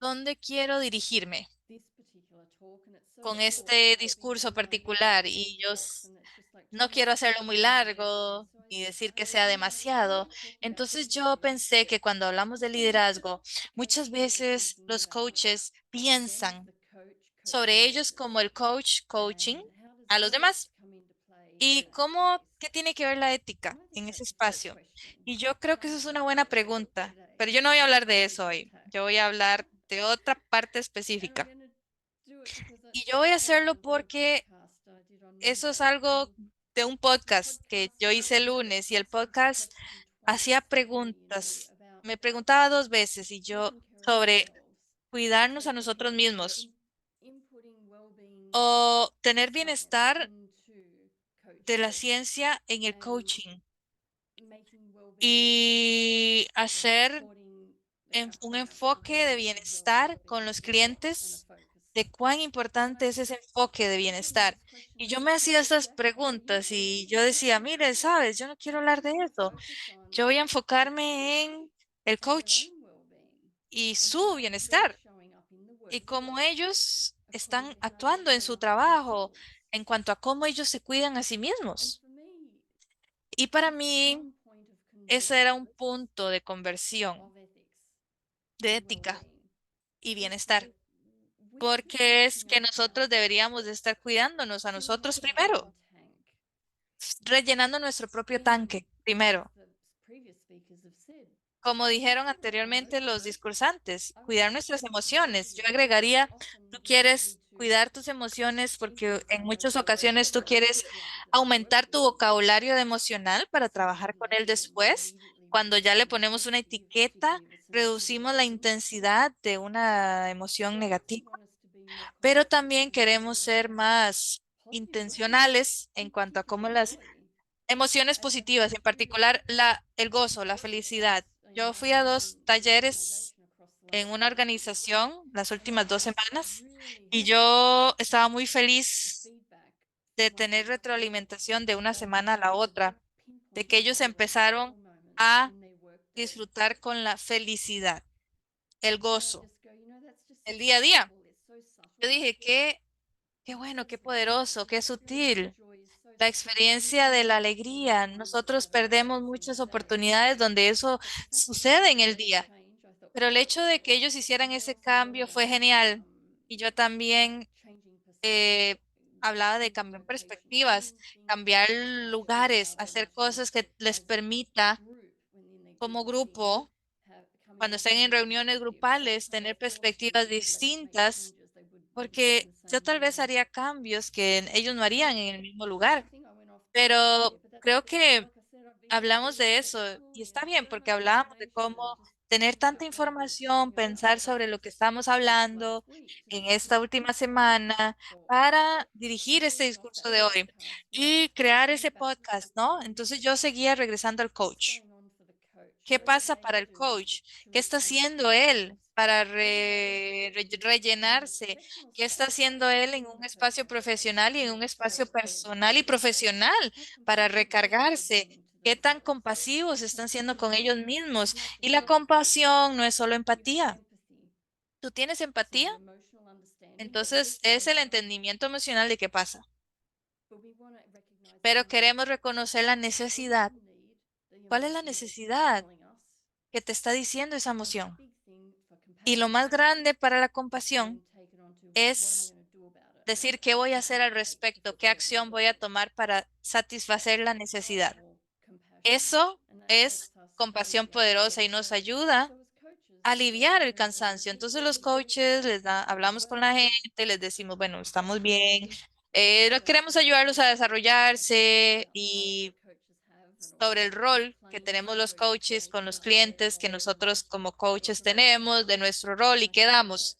¿dónde quiero dirigirme con este discurso particular? Y yo no quiero hacerlo muy largo y decir que sea demasiado. Entonces yo pensé que cuando hablamos de liderazgo, muchas veces los coaches piensan sobre ellos como el coach coaching a los demás. ¿Y qué tiene que ver la ética en ese espacio? Y yo creo que eso es una buena pregunta, pero yo no voy a hablar de eso hoy. Yo voy a hablar de otra parte específica. Y yo voy a hacerlo porque eso es algo de un podcast que yo hice el lunes y el podcast hacía preguntas. Me preguntaba 2 veces y yo sobre cuidarnos a nosotros mismos o tener bienestar de la ciencia en el coaching y hacer un enfoque de bienestar con los clientes, de cuán importante es ese enfoque de bienestar. Y yo me hacía estas preguntas y yo decía, mire, sabes, yo no quiero hablar de eso. Yo voy a enfocarme en el coach y su bienestar y cómo ellos están actuando en su trabajo en cuanto a cómo ellos se cuidan a sí mismos. Y para mí, ese era un punto de conversión, de ética y bienestar, porque es que nosotros deberíamos de estar cuidándonos a nosotros primero, rellenando nuestro propio tanque primero. Como dijeron anteriormente los discursantes, cuidar nuestras emociones. Yo agregaría, tú quieres cuidar tus emociones porque en muchas ocasiones tú quieres aumentar tu vocabulario de emocional para trabajar con él después. Cuando ya le ponemos una etiqueta, reducimos la intensidad de una emoción negativa, pero también queremos ser más intencionales en cuanto a cómo las emociones positivas, en particular el gozo, la felicidad. Yo fui a 2 talleres en una organización las últimas 2 semanas y yo estaba muy feliz de tener retroalimentación de una semana a la otra, de que ellos empezaron a disfrutar con la felicidad, el gozo, el día a día. Yo dije, qué bueno, qué poderoso, qué sutil. La experiencia de la alegría. Nosotros perdemos muchas oportunidades donde eso sucede en el día, pero el hecho de que ellos hicieran ese cambio fue genial. Y yo también eh, hablaba de cambiar perspectivas, cambiar lugares, hacer cosas que les permita como grupo, cuando estén en reuniones grupales, tener perspectivas distintas, porque yo tal vez haría cambios que ellos no harían en el mismo lugar. Pero creo que hablamos de eso y está bien porque hablamos de cómo tener tanta información, pensar sobre lo que estamos hablando en esta última semana para dirigir este discurso de hoy y crear ese podcast, ¿no? Entonces yo seguía regresando al coach. ¿Qué pasa para el coach? ¿Qué está haciendo él para rellenarse? ¿Qué está haciendo él en un espacio profesional y en un espacio personal y profesional para recargarse? ¿Qué tan compasivos están siendo con ellos mismos? Y la compasión no es solo empatía. ¿Tú tienes empatía? Entonces es el entendimiento emocional de qué pasa. Pero queremos reconocer la necesidad. ¿Cuál es la necesidad que te está diciendo esa emoción? Y lo más grande para la compasión es decir qué voy a hacer al respecto, qué acción voy a tomar para satisfacer la necesidad. Eso es compasión poderosa y nos ayuda a aliviar el cansancio. Entonces los coaches hablamos con la gente, les decimos, bueno, estamos bien, queremos ayudarlos a desarrollarse y sobre el rol que tenemos los coaches con los clientes que nosotros como coaches tenemos, de nuestro rol y qué damos.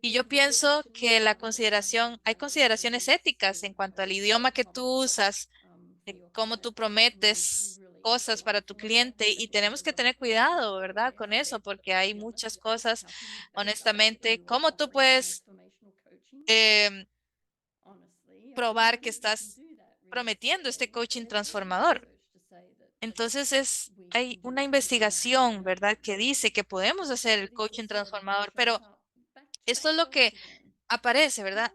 Y yo pienso que hay consideraciones éticas en cuanto al idioma que tú usas, de cómo tú prometes cosas para tu cliente y tenemos que tener cuidado, ¿verdad? Con eso, porque hay muchas cosas, honestamente, cómo tú puedes em, probar que estás prometiendo este coaching transformador. Entonces hay una investigación, ¿verdad?, que dice que podemos hacer el coaching transformador, pero esto es lo que aparece, ¿verdad?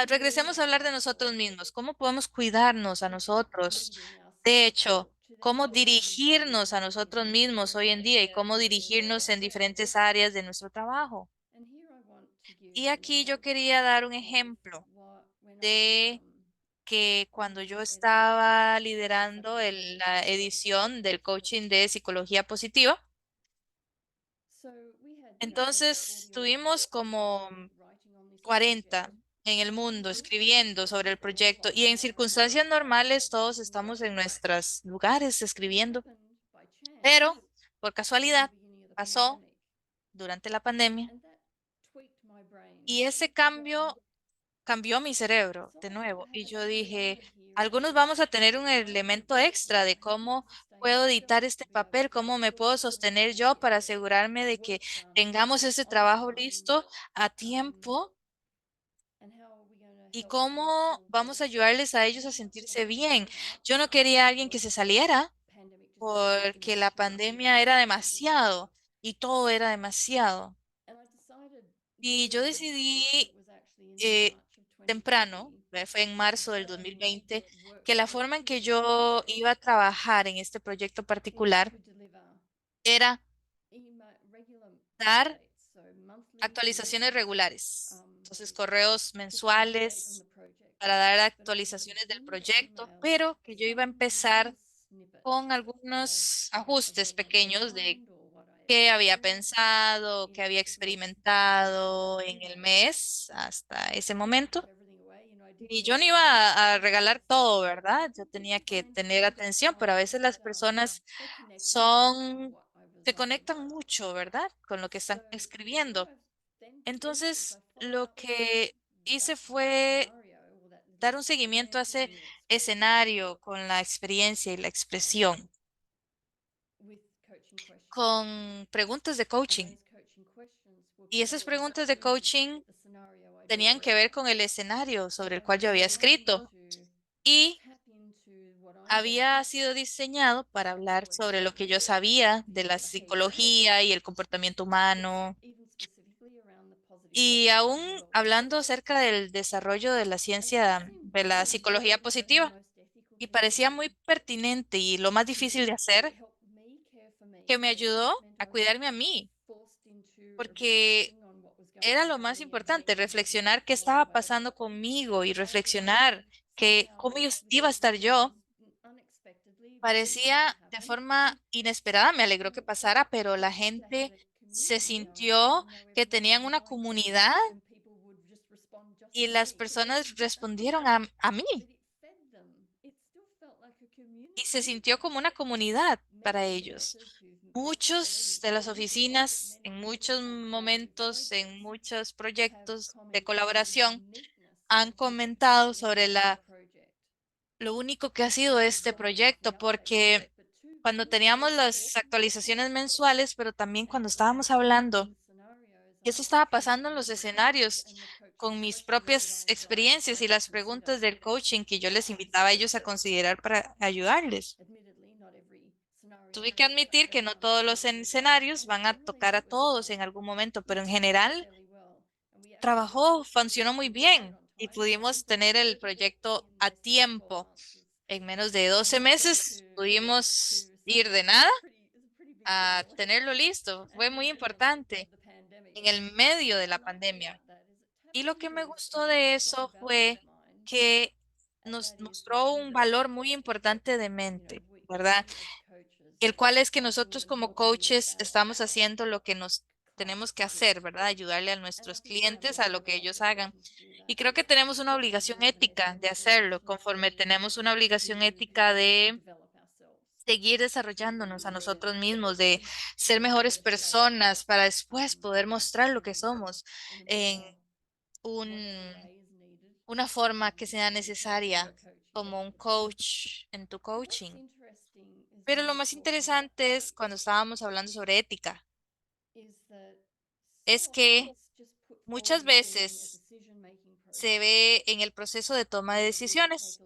Regresemos a hablar de nosotros mismos. ¿Cómo podemos cuidarnos a nosotros? De hecho, cómo dirigirnos a nosotros mismos hoy en día y cómo dirigirnos en diferentes áreas de nuestro trabajo. Y aquí yo quería dar un ejemplo de que cuando yo estaba liderando la edición del coaching de psicología positiva, entonces tuvimos como 40 en el mundo escribiendo sobre el proyecto y en circunstancias normales todos estamos en nuestros lugares escribiendo, pero por casualidad pasó durante la pandemia y ese cambio cambió mi cerebro de nuevo y yo dije, algunos vamos a tener un elemento extra de cómo puedo editar este papel, cómo me puedo sostener yo para asegurarme de que tengamos ese trabajo listo a tiempo y cómo vamos a ayudarles a ellos a sentirse bien. Yo no quería a alguien que se saliera porque la pandemia era demasiado y todo era demasiado. Y yo decidí eh, temprano, fue en marzo del 2020, que la forma en que yo iba a trabajar en este proyecto particular era dar actualizaciones regulares. Entonces, correos mensuales para dar actualizaciones del proyecto, pero que yo iba a empezar con algunos ajustes pequeños de qué había pensado, qué había experimentado en el mes hasta ese momento. Y yo no iba a regalar todo, ¿verdad? Yo tenía que tener atención, pero a veces las personas se conectan mucho, ¿verdad? Con lo que están escribiendo. Entonces, lo que hice fue dar un seguimiento a ese escenario con la experiencia y la expresión, con preguntas de coaching. Y esas preguntas de coaching tenían que ver con el escenario sobre el cual yo había escrito y había sido diseñado para hablar sobre lo que yo sabía de la psicología y el comportamiento humano. Y aún hablando acerca del desarrollo de la ciencia de la psicología positiva, y parecía muy pertinente y lo más difícil de hacer, que me ayudó a cuidarme a mí, porque era lo más importante, reflexionar qué estaba pasando conmigo y reflexionar que cómo iba a estar yo. Parecía de forma inesperada, me alegró que pasara, pero la gente se sintió que tenían una comunidad y las personas respondieron a mí y se sintió como una comunidad para ellos. Muchos de las oficinas, en muchos momentos, en muchos proyectos de colaboración, han comentado sobre lo único que ha sido este proyecto, porque cuando teníamos las actualizaciones mensuales, pero también cuando estábamos hablando, y eso estaba pasando en los escenarios, con mis propias experiencias y las preguntas del coaching que yo les invitaba a ellos a considerar para ayudarles. Tuve que admitir que no todos los escenarios van a tocar a todos en algún momento, pero en general trabajó, funcionó muy bien y pudimos tener el proyecto a tiempo. En menos de 12 meses pudimos ir de nada a tenerlo listo. Fue muy importante en el medio de la pandemia. Y lo que me gustó de eso fue que nos mostró un valor muy importante de mente, ¿verdad? El cual es que nosotros como coaches estamos haciendo lo que nos tenemos que hacer, ¿verdad? Ayudarle a nuestros clientes a lo que ellos hagan. Y creo que tenemos una obligación ética de hacerlo, conforme tenemos una obligación ética de seguir desarrollándonos a nosotros mismos, de ser mejores personas para después poder mostrar lo que somos en un, una forma que sea necesaria como un coach en tu coaching. Pero lo más interesante es cuando estábamos hablando sobre ética, es que muchas veces se ve en el proceso de toma de decisiones,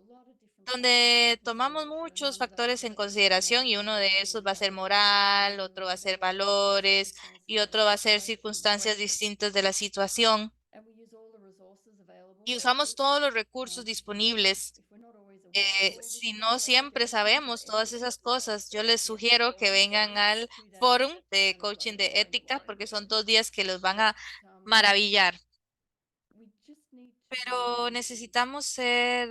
donde tomamos muchos factores en consideración y uno de esos va a ser moral, otro va a ser valores y otro va a ser circunstancias distintas de la situación. Y usamos todos los recursos disponibles Si no siempre sabemos todas esas cosas, yo les sugiero que vengan al fórum de coaching de ética porque son 2 días que los van a maravillar. Pero necesitamos ser,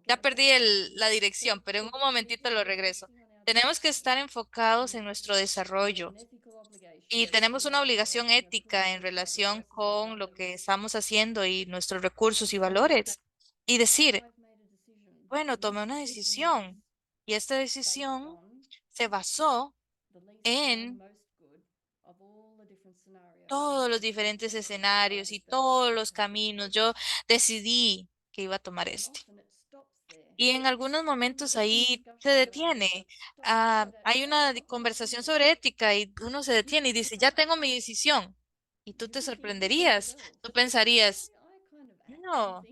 ya perdí la dirección, pero en un momentito lo regreso. Tenemos que estar enfocados en nuestro desarrollo y tenemos una obligación ética en relación con lo que estamos haciendo y nuestros recursos y valores. Y decir, bueno, tomé una decisión y esta decisión se basó en todos los diferentes escenarios y todos los caminos. Yo decidí que iba a tomar este. Y en algunos momentos ahí se detiene. Hay una conversación sobre ética y uno se detiene y dice, ya tengo mi decisión. Y tú te sorprenderías, tú pensarías, no,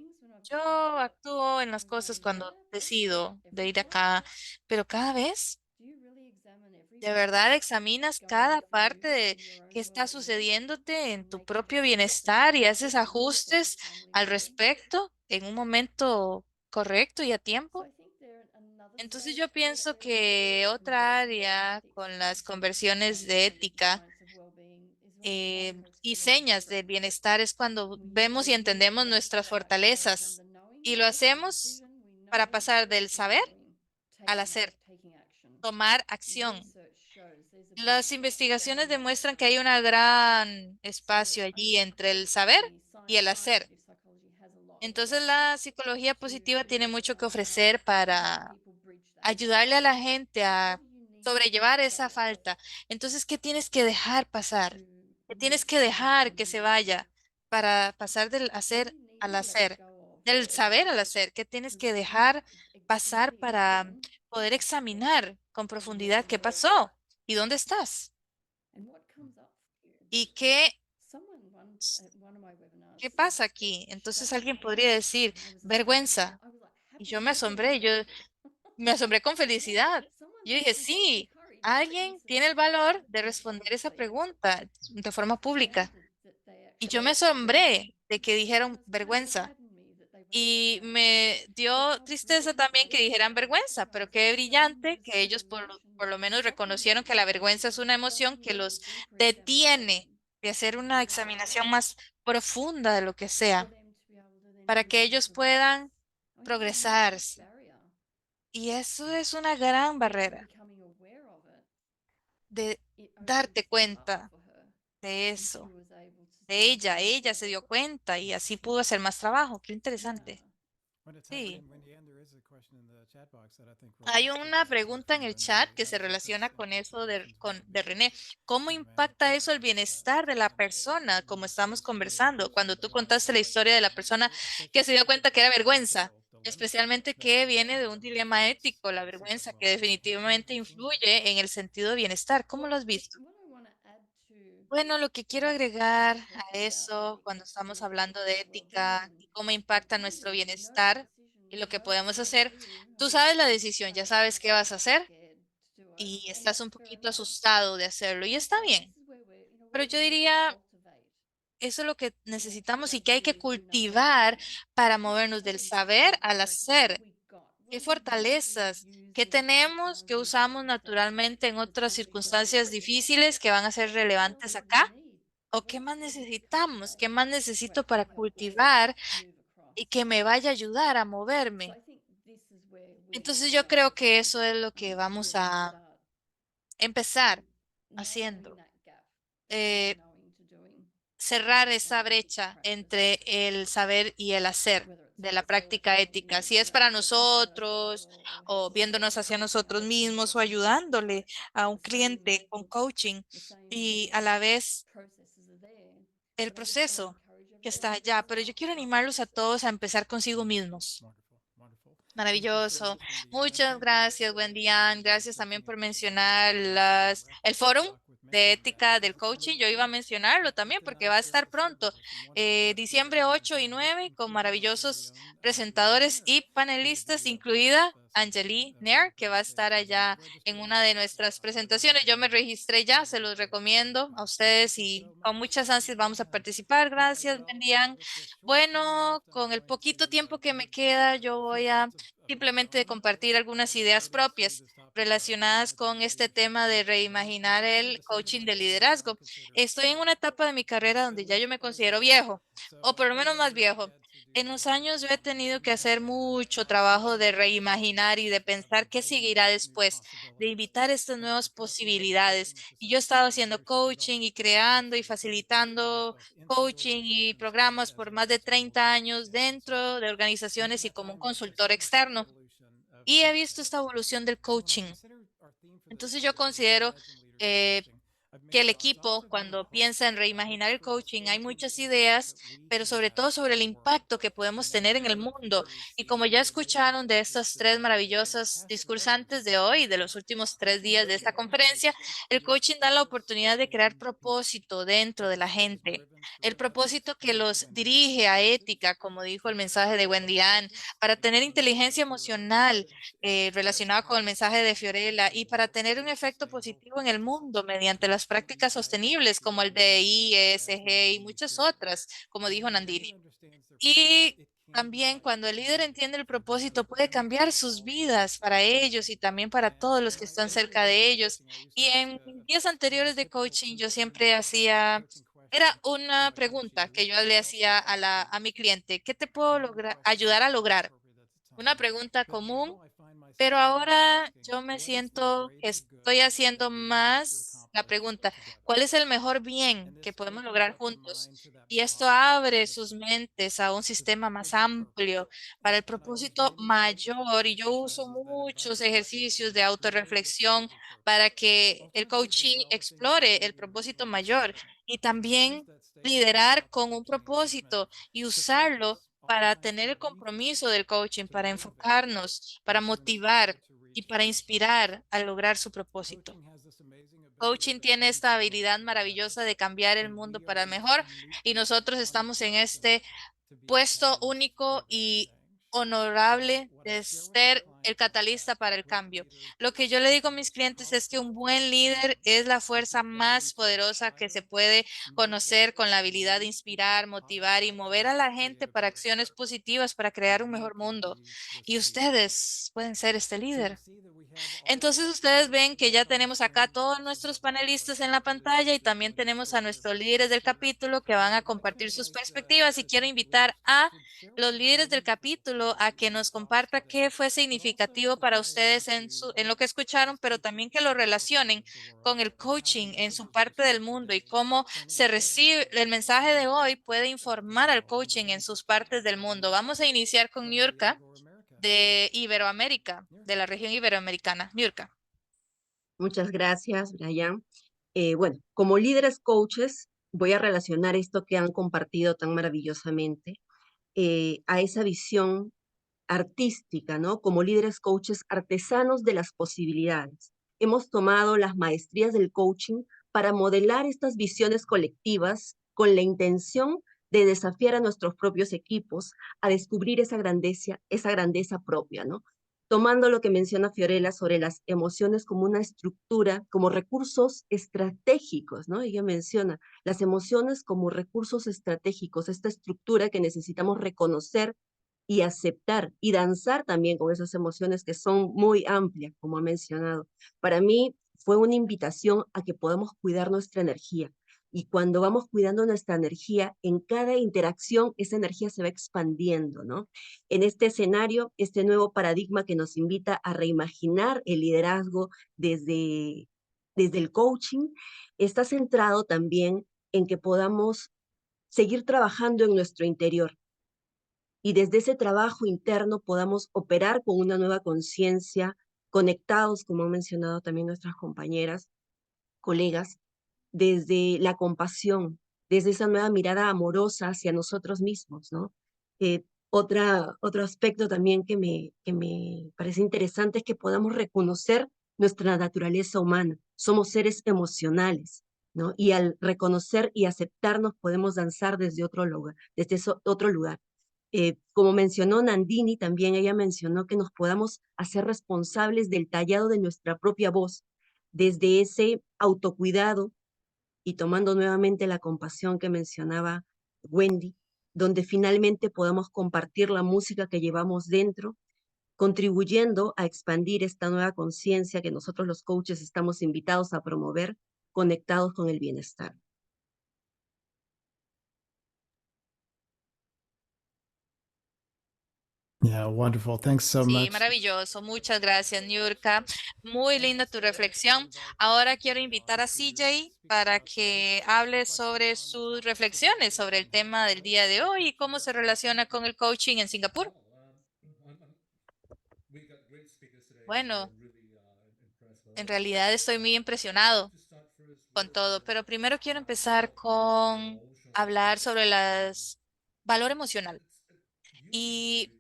yo actúo en las cosas cuando decido de ir acá, pero cada vez, ¿de verdad examinas cada parte de qué está sucediéndote en tu propio bienestar y haces ajustes al respecto en un momento correcto y a tiempo? Entonces yo pienso que otra área con las conversiones de ética y señas del bienestar es cuando vemos y entendemos nuestras fortalezas y lo hacemos para pasar del saber al hacer, tomar acción. Las investigaciones demuestran que hay un gran espacio allí entre el saber y el hacer. Entonces la psicología positiva tiene mucho que ofrecer para ayudarle a la gente a sobrellevar esa falta. Entonces, ¿qué tienes que dejar pasar? ¿Qué tienes que dejar que se vaya para pasar del hacer al hacer, del saber al hacer? ¿Qué tienes que dejar pasar para poder examinar con profundidad qué pasó y dónde estás? ¿Y qué pasa aquí? Entonces alguien podría decir, vergüenza. Y yo me asombré, yo me asombré con felicidad. Yo dije, sí, alguien tiene el valor de responder esa pregunta de forma pública. Y yo me asombré de que dijeron vergüenza. Y me dio tristeza también que dijeran vergüenza, pero qué brillante que ellos por lo menos reconocieron que la vergüenza es una emoción que los detiene de hacer una examinación más profunda de lo que sea, para que ellos puedan progresar. Y eso es una gran barrera de darte cuenta de eso, de ella. Ella se dio cuenta y así pudo hacer más trabajo. Qué interesante. Sí. Hay una pregunta en el chat que se relaciona con eso de René. ¿Cómo impacta eso el bienestar de la persona, como estamos conversando? Cuando tú contaste la historia de la persona que se dio cuenta que era vergüenza, especialmente que viene de un dilema ético, la vergüenza, que definitivamente influye en el sentido de bienestar. ¿Cómo lo has visto? Bueno, lo que quiero agregar a eso cuando estamos hablando de ética y cómo impacta nuestro bienestar y lo que podemos hacer, tú sabes la decisión, ya sabes qué vas a hacer y estás un poquito asustado de hacerlo y está bien, pero yo diría, eso es lo que necesitamos y que hay que cultivar para movernos del saber al hacer. ¿Qué fortalezas que tenemos, que usamos naturalmente en otras circunstancias difíciles que van a ser relevantes acá? ¿O qué más necesitamos? ¿Qué más necesito para cultivar y que me vaya a ayudar a moverme? Entonces yo creo que eso es lo que vamos a empezar haciendo. eh, Cerrar esa brecha entre el saber y el hacer de la práctica ética, si es para nosotros o viéndonos hacia nosotros mismos o ayudándole a un cliente con coaching y a la vez el proceso que está allá, pero yo quiero animarlos a todos a empezar consigo mismos. Maravilloso. Muchas gracias, Wendian. Gracias también por mencionar el fórum de ética del coaching. Yo iba a mencionarlo también porque va a estar pronto, diciembre 8 y 9, con maravillosos presentadores y panelistas, incluida Angeli Nair, que va a estar allá en una de nuestras presentaciones. Yo me registré ya, se los recomiendo a ustedes y con muchas ansias vamos a participar. Gracias, Bendian. Bueno, con el poquito tiempo que me queda, yo voy a simplemente compartir algunas ideas propias relacionadas con este tema de reimaginar el coaching de liderazgo. Estoy en una etapa de mi carrera donde ya yo me considero viejo, o por lo menos más viejo. En los años yo he tenido que hacer mucho trabajo de reimaginar y de pensar qué seguirá después, de invitar estas nuevas posibilidades. Y yo he estado haciendo coaching y creando y facilitando coaching y programas por más de 30 años dentro de organizaciones y como un consultor externo. Y he visto esta evolución del coaching. Entonces yo considero eh, que el equipo, cuando piensa en reimaginar el coaching, hay muchas ideas, pero sobre todo sobre el impacto que podemos tener en el mundo. Y como ya escucharon de estas tres maravillosas discursantes de hoy, de los últimos 3 días de esta conferencia, el coaching da la oportunidad de crear propósito dentro de la gente. El propósito que los dirige a ética, como dijo el mensaje de Wendy Ann, para tener inteligencia emocional relacionada con el mensaje de Fiorella y para tener un efecto positivo en el mundo mediante las prácticas sostenibles como el de ESG y muchas otras, como dijo Nandini. Y también cuando el líder entiende el propósito, puede cambiar sus vidas para ellos y también para todos los que están cerca de ellos. Y en días anteriores de coaching, yo siempre hacía, era una pregunta que yo le hacía a mi cliente, ¿qué te puedo ayudar a lograr? Una pregunta común, pero ahora yo me siento que estoy haciendo más la pregunta, ¿cuál es el mejor bien que podemos lograr juntos? Y esto abre sus mentes a un sistema más amplio para el propósito mayor. Y yo uso muchos ejercicios de autorreflexión para que el coaching explore el propósito mayor y también liderar con un propósito y usarlo para tener el compromiso del coaching, para enfocarnos, para motivar y para inspirar a lograr su propósito. Coaching tiene esta habilidad maravillosa de cambiar el mundo para mejor y nosotros estamos en este puesto único y honorable de ser el catalista para el cambio. Lo que yo le digo a mis clientes es que un buen líder es la fuerza más poderosa que se puede conocer con la habilidad de inspirar, motivar y mover a la gente para acciones positivas para crear un mejor mundo. Y ustedes pueden ser este líder. Entonces ustedes ven que ya tenemos acá todos nuestros panelistas en la pantalla y también tenemos a nuestros líderes del capítulo que van a compartir sus perspectivas y quiero invitar a los líderes del capítulo a que nos comparta qué fue significativo para ustedes en lo que escucharon, pero también que lo relacionen con el coaching en su parte del mundo y cómo se recibe el mensaje de hoy puede informar al coaching en sus partes del mundo. Vamos a iniciar con Niurka de Iberoamérica, de la región iberoamericana. Niurka. Muchas gracias, Brian. Bueno, como líderes coaches, voy a relacionar esto que han compartido tan maravillosamente a esa visión artística, ¿no? Como líderes coaches artesanos de las posibilidades. Hemos tomado las maestrías del coaching para modelar estas visiones colectivas con la intención de desafiar a nuestros propios equipos a descubrir esa grandeza propia, ¿no? Tomando lo que menciona Fiorella sobre las emociones como una estructura, como recursos estratégicos, ¿no? Ella menciona las emociones como recursos estratégicos, esta estructura que necesitamos reconocer y aceptar y danzar también con esas emociones que son muy amplias, como ha mencionado. Para mí fue una invitación a que podamos cuidar nuestra energía. Y cuando vamos cuidando nuestra energía, en cada interacción esa energía se va expandiendo, ¿no? En este escenario, este nuevo paradigma que nos invita a reimaginar el liderazgo desde el coaching, está centrado también en que podamos seguir trabajando en nuestro interior, y desde ese trabajo interno podamos operar con una nueva conciencia, conectados, como han mencionado también nuestras compañeras, colegas, desde la compasión, desde esa nueva mirada amorosa hacia nosotros mismos, ¿no? Otro aspecto también que me parece interesante es que podamos reconocer nuestra naturaleza humana. Somos seres emocionales, ¿no? Y al reconocer y aceptarnos podemos danzar desde otro lugar, desde otro lugar. Como mencionó Nandini, también ella mencionó que nos podamos hacer responsables del tallado de nuestra propia voz, desde ese autocuidado y tomando nuevamente la compasión que mencionaba Wendy, donde finalmente podamos compartir la música que llevamos dentro, contribuyendo a expandir esta nueva conciencia que nosotros los coaches estamos invitados a promover, conectados con el bienestar. Yeah, wonderful. Thanks so Sí, much. maravilloso. Muchas gracias, Niurka. Muy linda tu reflexión. Ahora quiero invitar a CJ para que hable sobre sus reflexiones sobre el tema del día de hoy y cómo se relaciona con el coaching en Singapur. Bueno, en realidad estoy muy impresionado con todo, pero primero quiero empezar con hablar sobre las valor emocional. Y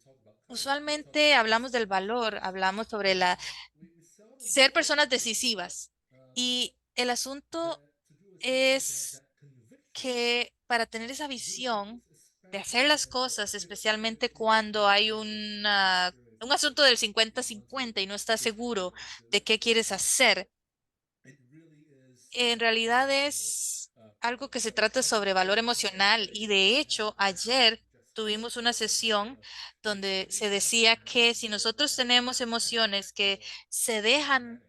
usualmente hablamos del valor, hablamos sobre ser personas decisivas. Y el asunto es que para tener esa visión de hacer las cosas, especialmente cuando hay un asunto del 50-50 y no estás seguro de qué quieres hacer, en realidad es algo que se trata sobre valor emocional. Y de hecho, ayer tuvimos una sesión donde se decía que si nosotros tenemos emociones que se dejan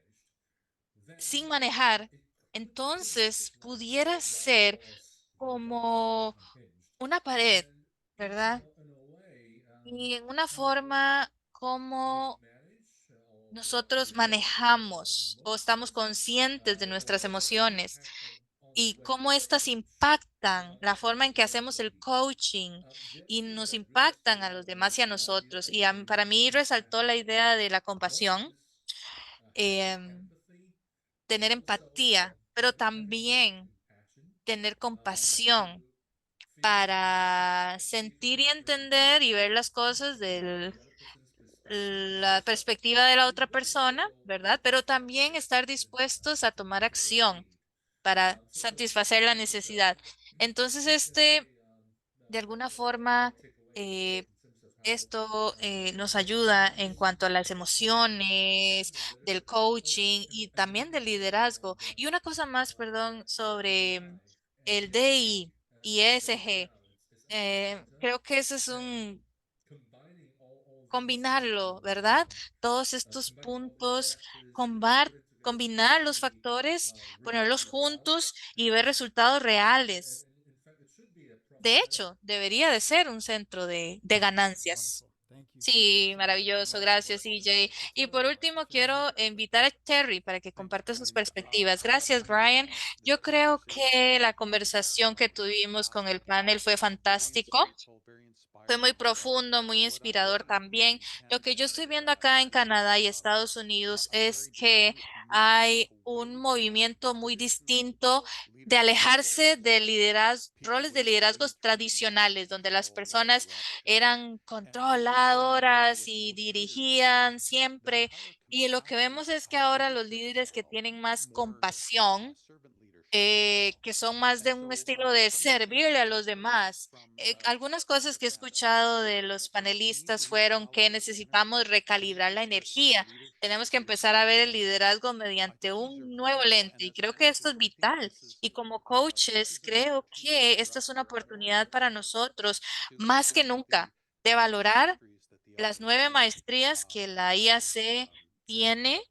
sin manejar, entonces pudiera ser como una pared, ¿verdad? Y en una forma como nosotros manejamos o estamos conscientes de nuestras emociones y cómo éstas impactan la forma en que hacemos el coaching y nos impactan a los demás y a nosotros. Y para mí resaltó la idea de la compasión, em, tener empatía, pero también tener compasión para sentir y entender y ver las cosas de la perspectiva de la otra persona, ¿verdad? Pero también estar dispuestos a tomar acción para satisfacer la necesidad. Entonces, de alguna forma, eh, esto nos ayuda en cuanto a las emociones, del coaching y también del liderazgo. Y una cosa más, perdón, sobre el DI y ESG. Creo que eso es un combinarlo, ¿verdad? Todos estos puntos, combinar los factores, ponerlos juntos y ver resultados reales. De hecho, debería de ser un centro de ganancias. Wonderful. Thank you so Sí, much. maravilloso, gracias, CJ. Y por último, quiero invitar a Terry para que Thank you, comparta sus Brian. perspectivas. Gracias, Brian. Yo creo que la conversación que tuvimos con el panel fue fantástico. Fue muy profundo, muy inspirador también. Lo que yo estoy viendo acá en Canadá y Estados Unidos es que hay un movimiento muy distinto de alejarse de roles de liderazgos tradicionales, donde las personas eran controladoras y dirigían siempre. Y lo que vemos es que ahora los líderes que tienen más compasión, que son más de un estilo de servirle a los demás. Algunas cosas que he escuchado de los panelistas fueron que necesitamos recalibrar la energía. Tenemos que empezar a ver el liderazgo mediante un nuevo lente y creo que esto es vital. Y como coaches, creo que esta es una oportunidad para nosotros más que nunca de valorar las 9 maestrías que la IAC tiene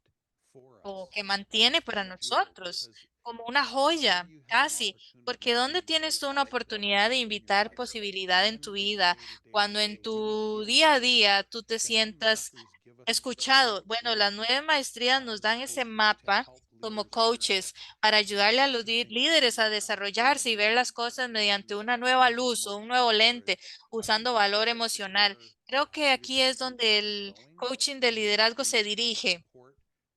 o que mantiene para nosotros, como una joya, casi, porque ¿dónde tienes tú una oportunidad de invitar posibilidad en tu vida cuando en tu día a día tú te sientas escuchado? Bueno, las 9 maestrías nos dan ese mapa como coaches para ayudarle a los líderes a desarrollarse y ver las cosas mediante una nueva luz o un nuevo lente, usando valor emocional. Creo que aquí es donde el coaching de liderazgo se dirige.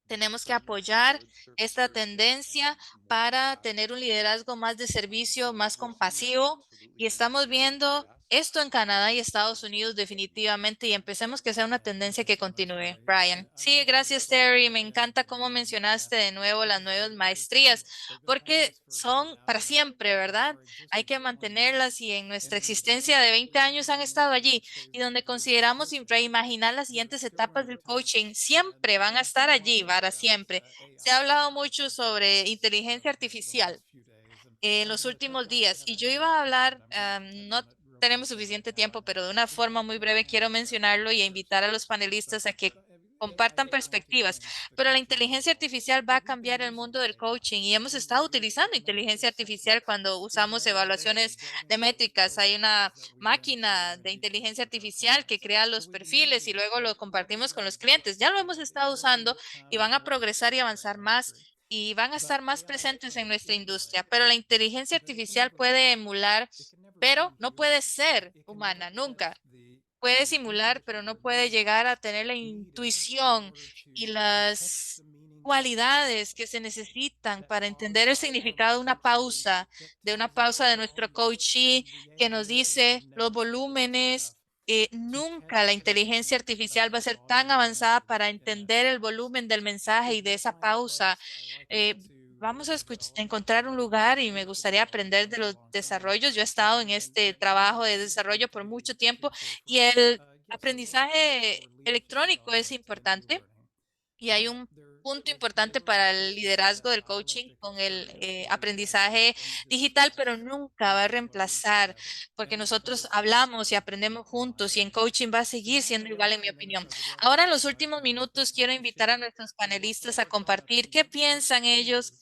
Tenemos que apoyar esta tendencia para tener un liderazgo más de servicio, más compasivo. Y estamos viendo esto en Canadá y Estados Unidos definitivamente y empecemos que sea una tendencia que continúe. Brian. Sí, gracias Terry. Me encanta cómo mencionaste de nuevo las nuevas maestrías porque son para siempre, ¿verdad? Hay que mantenerlas y en nuestra existencia de 20 años han estado allí y donde consideramos reimaginar las siguientes etapas del coaching, siempre van a estar allí para siempre. Se ha hablado mucho sobre inteligencia artificial en los últimos días y yo iba a hablar, no tenemos suficiente tiempo, pero de una forma muy breve quiero mencionarlo y invitar a los panelistas a que compartan perspectivas. Pero la inteligencia artificial va a cambiar el mundo del coaching y hemos estado utilizando inteligencia artificial cuando usamos evaluaciones de métricas. Hay una máquina de inteligencia artificial que crea los perfiles y luego lo compartimos con los clientes. Ya lo hemos estado usando y van a progresar y avanzar más y van a estar más presentes en nuestra industria, pero la inteligencia artificial puede emular, pero no puede ser humana, nunca. Puede simular, pero no puede llegar a tener la intuición y las cualidades que se necesitan para entender el significado de una pausa de nuestro coachee que nos dice los volúmenes. Nunca la inteligencia artificial va a ser tan avanzada para entender el volumen del mensaje y de esa pausa. Vamos a encontrar un lugar y me gustaría aprender de los desarrollos. Yo he estado en este trabajo de desarrollo por mucho tiempo y el aprendizaje electrónico es importante y hay un punto importante para el liderazgo del coaching con el aprendizaje digital, pero nunca va a reemplazar, porque nosotros hablamos y aprendemos juntos y en coaching va a seguir siendo igual en mi opinión. Ahora en los últimos minutos quiero invitar a nuestros panelistas a compartir qué piensan ellos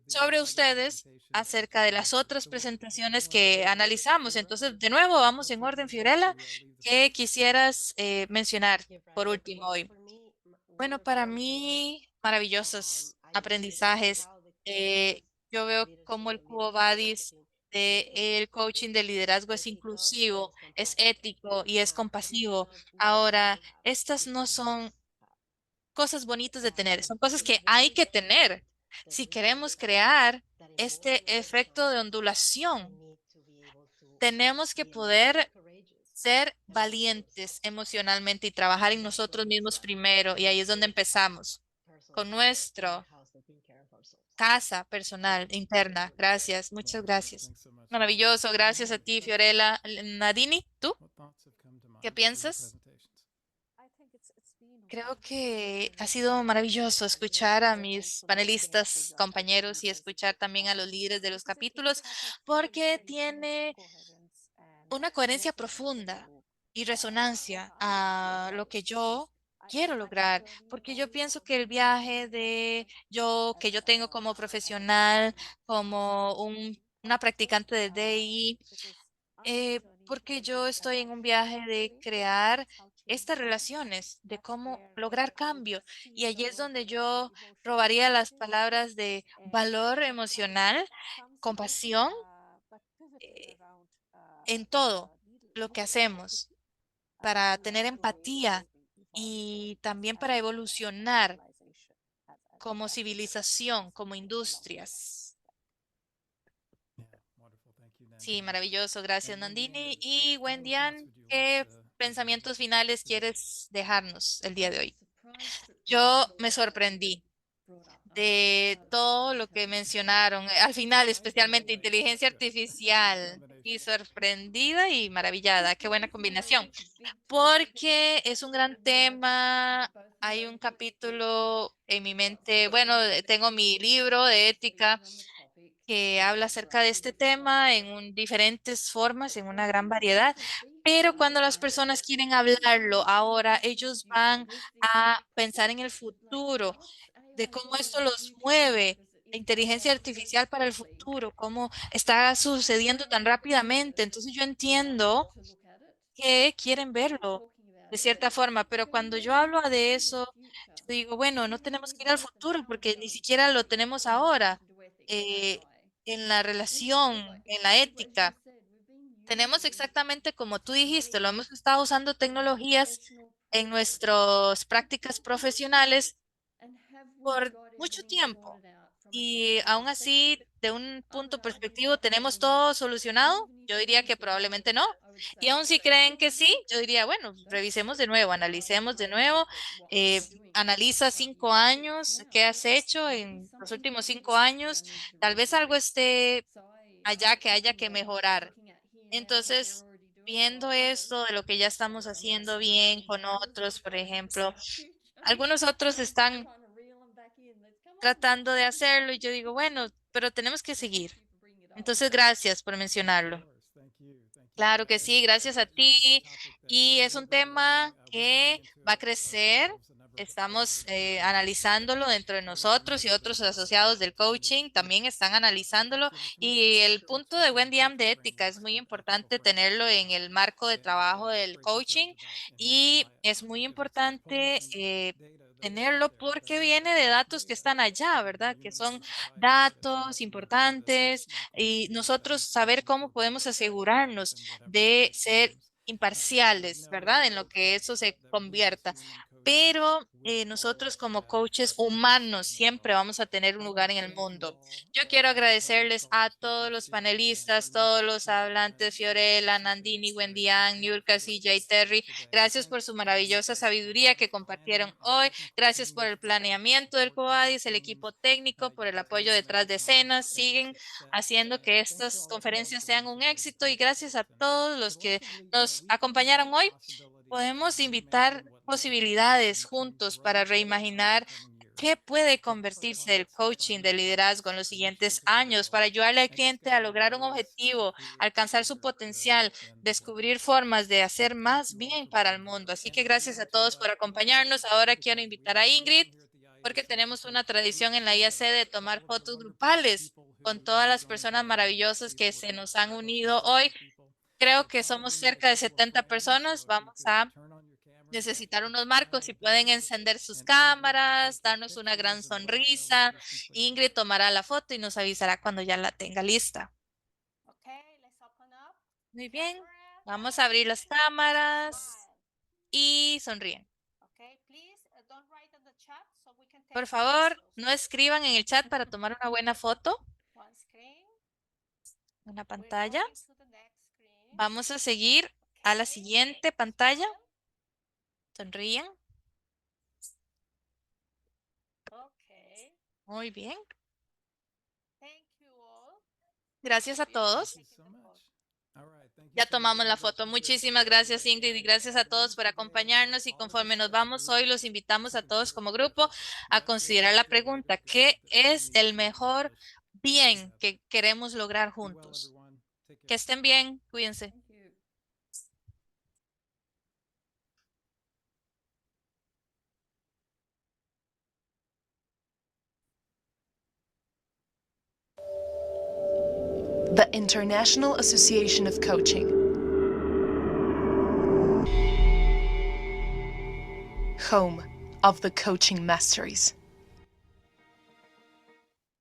sobre ustedes acerca de las otras presentaciones que analizamos. Entonces, de nuevo, vamos en orden, Fiorella. ¿Qué quisieras mencionar por último hoy? Bueno, para mí, maravillosos aprendizajes. Yo veo cómo el Cubo Vadis el coaching de liderazgo es inclusivo, es ético y es compasivo. Ahora, estas no son cosas bonitas de tener, son cosas que hay que tener si queremos crear este efecto de ondulación. Tenemos que poder ser valientes emocionalmente y trabajar en nosotros mismos primero. Y ahí es donde empezamos, con nuestro casa personal, interna. Gracias, muchas gracias. Maravilloso, gracias a ti, Fiorella. Nadini, ¿tú qué piensas? Creo que ha sido maravilloso escuchar a mis panelistas, compañeros y escuchar también a los líderes de los capítulos porque tiene una coherencia profunda y resonancia a lo que yo quiero lograr, porque yo pienso que el viaje que yo tengo como profesional, como una practicante de DI, porque yo estoy en un viaje de crear estas relaciones, de cómo lograr cambio. Y allí es donde yo robaría las palabras de valor emocional, compasión, eh, en todo lo que hacemos para tener empatía y también para evolucionar como civilización, como industrias. Sí, maravilloso. Gracias, Nandini. Y Wendian, ¿qué pensamientos finales quieres dejarnos el día de hoy? Yo me sorprendí de todo lo que mencionaron, al final especialmente inteligencia artificial, y sorprendida y maravillada. Qué buena combinación, porque es un gran tema. Hay un capítulo en mi mente, bueno, tengo mi libro de ética que habla acerca de este tema en diferentes formas, en una gran variedad, pero cuando las personas quieren hablarlo ahora, ellos van a pensar en el futuro, de cómo esto los mueve, la inteligencia artificial para el futuro, cómo está sucediendo tan rápidamente. Entonces yo entiendo que quieren verlo de cierta forma, pero cuando yo hablo de eso, yo digo, bueno, no tenemos que ir al futuro porque ni siquiera lo tenemos ahora. En la relación, en la ética, tenemos exactamente como tú dijiste, lo hemos estado usando tecnologías en nuestras prácticas profesionales por mucho tiempo. y aún así, de un punto perspectivo, ¿tenemos todo solucionado? Yo diría que probablemente no. Y aún si creen que sí, yo diría, bueno, revisemos de nuevo, analicemos de nuevo. eh, Analiza 5 años, qué has hecho en los últimos 5 años. Tal vez algo esté allá que haya que mejorar. Entonces, viendo esto de lo que ya estamos haciendo bien con otros, por ejemplo, algunos otros están tratando de hacerlo y yo digo, bueno, pero tenemos que seguir. Entonces, gracias por mencionarlo. Claro que sí, gracias a ti. Y es un tema que va a crecer. Estamos analizándolo dentro de nosotros y otros asociados del coaching también están analizándolo. Y el punto de Wendy Am de ética es muy importante tenerlo en el marco de trabajo del coaching y es muy importante tenerlo porque viene de datos que están allá, ¿verdad? Que son datos importantes y nosotros saber cómo podemos asegurarnos de ser imparciales, ¿verdad? En lo que eso se convierta. Pero nosotros como coaches humanos siempre vamos a tener un lugar en el mundo. Yo quiero agradecerles a todos los panelistas, todos los hablantes, Fiorella, Nandini, Wendian, Niurka, CJ, Terry. Gracias por su maravillosa sabiduría que compartieron hoy. Gracias por el planeamiento del COADIS, el equipo técnico, por el apoyo detrás de escenas. Siguen haciendo que estas conferencias sean un éxito y gracias a todos los que nos acompañaron hoy. Podemos invitar posibilidades juntos para reimaginar qué puede convertirse el coaching de liderazgo en los siguientes años para ayudarle al cliente a lograr un objetivo, alcanzar su potencial, descubrir formas de hacer más bien para el mundo. Así que gracias a todos por acompañarnos. Ahora quiero invitar a Ingrid porque tenemos una tradición en la IAC de tomar fotos grupales con todas las personas maravillosas que se nos han unido hoy. Creo que somos cerca de 70 personas. Vamos a necesitar unos marcos. Si pueden encender sus cámaras, darnos una gran sonrisa. Ingrid tomará la foto y nos avisará cuando ya la tenga lista. Muy bien. Vamos a abrir las cámaras y sonríen. Por favor, no escriban en el chat para tomar una buena foto. Una pantalla. Vamos a seguir a la siguiente pantalla. Sonríen. Muy bien. Gracias a todos. Ya tomamos la foto. Muchísimas gracias, Ingrid, y gracias a todos por acompañarnos. Y conforme nos vamos hoy, los invitamos a todos como grupo a considerar la pregunta, ¿qué es el mejor bien que queremos lograr juntos? Que estén bien, cuídense. The International Association of Coaching. Home of the Coaching Masteries.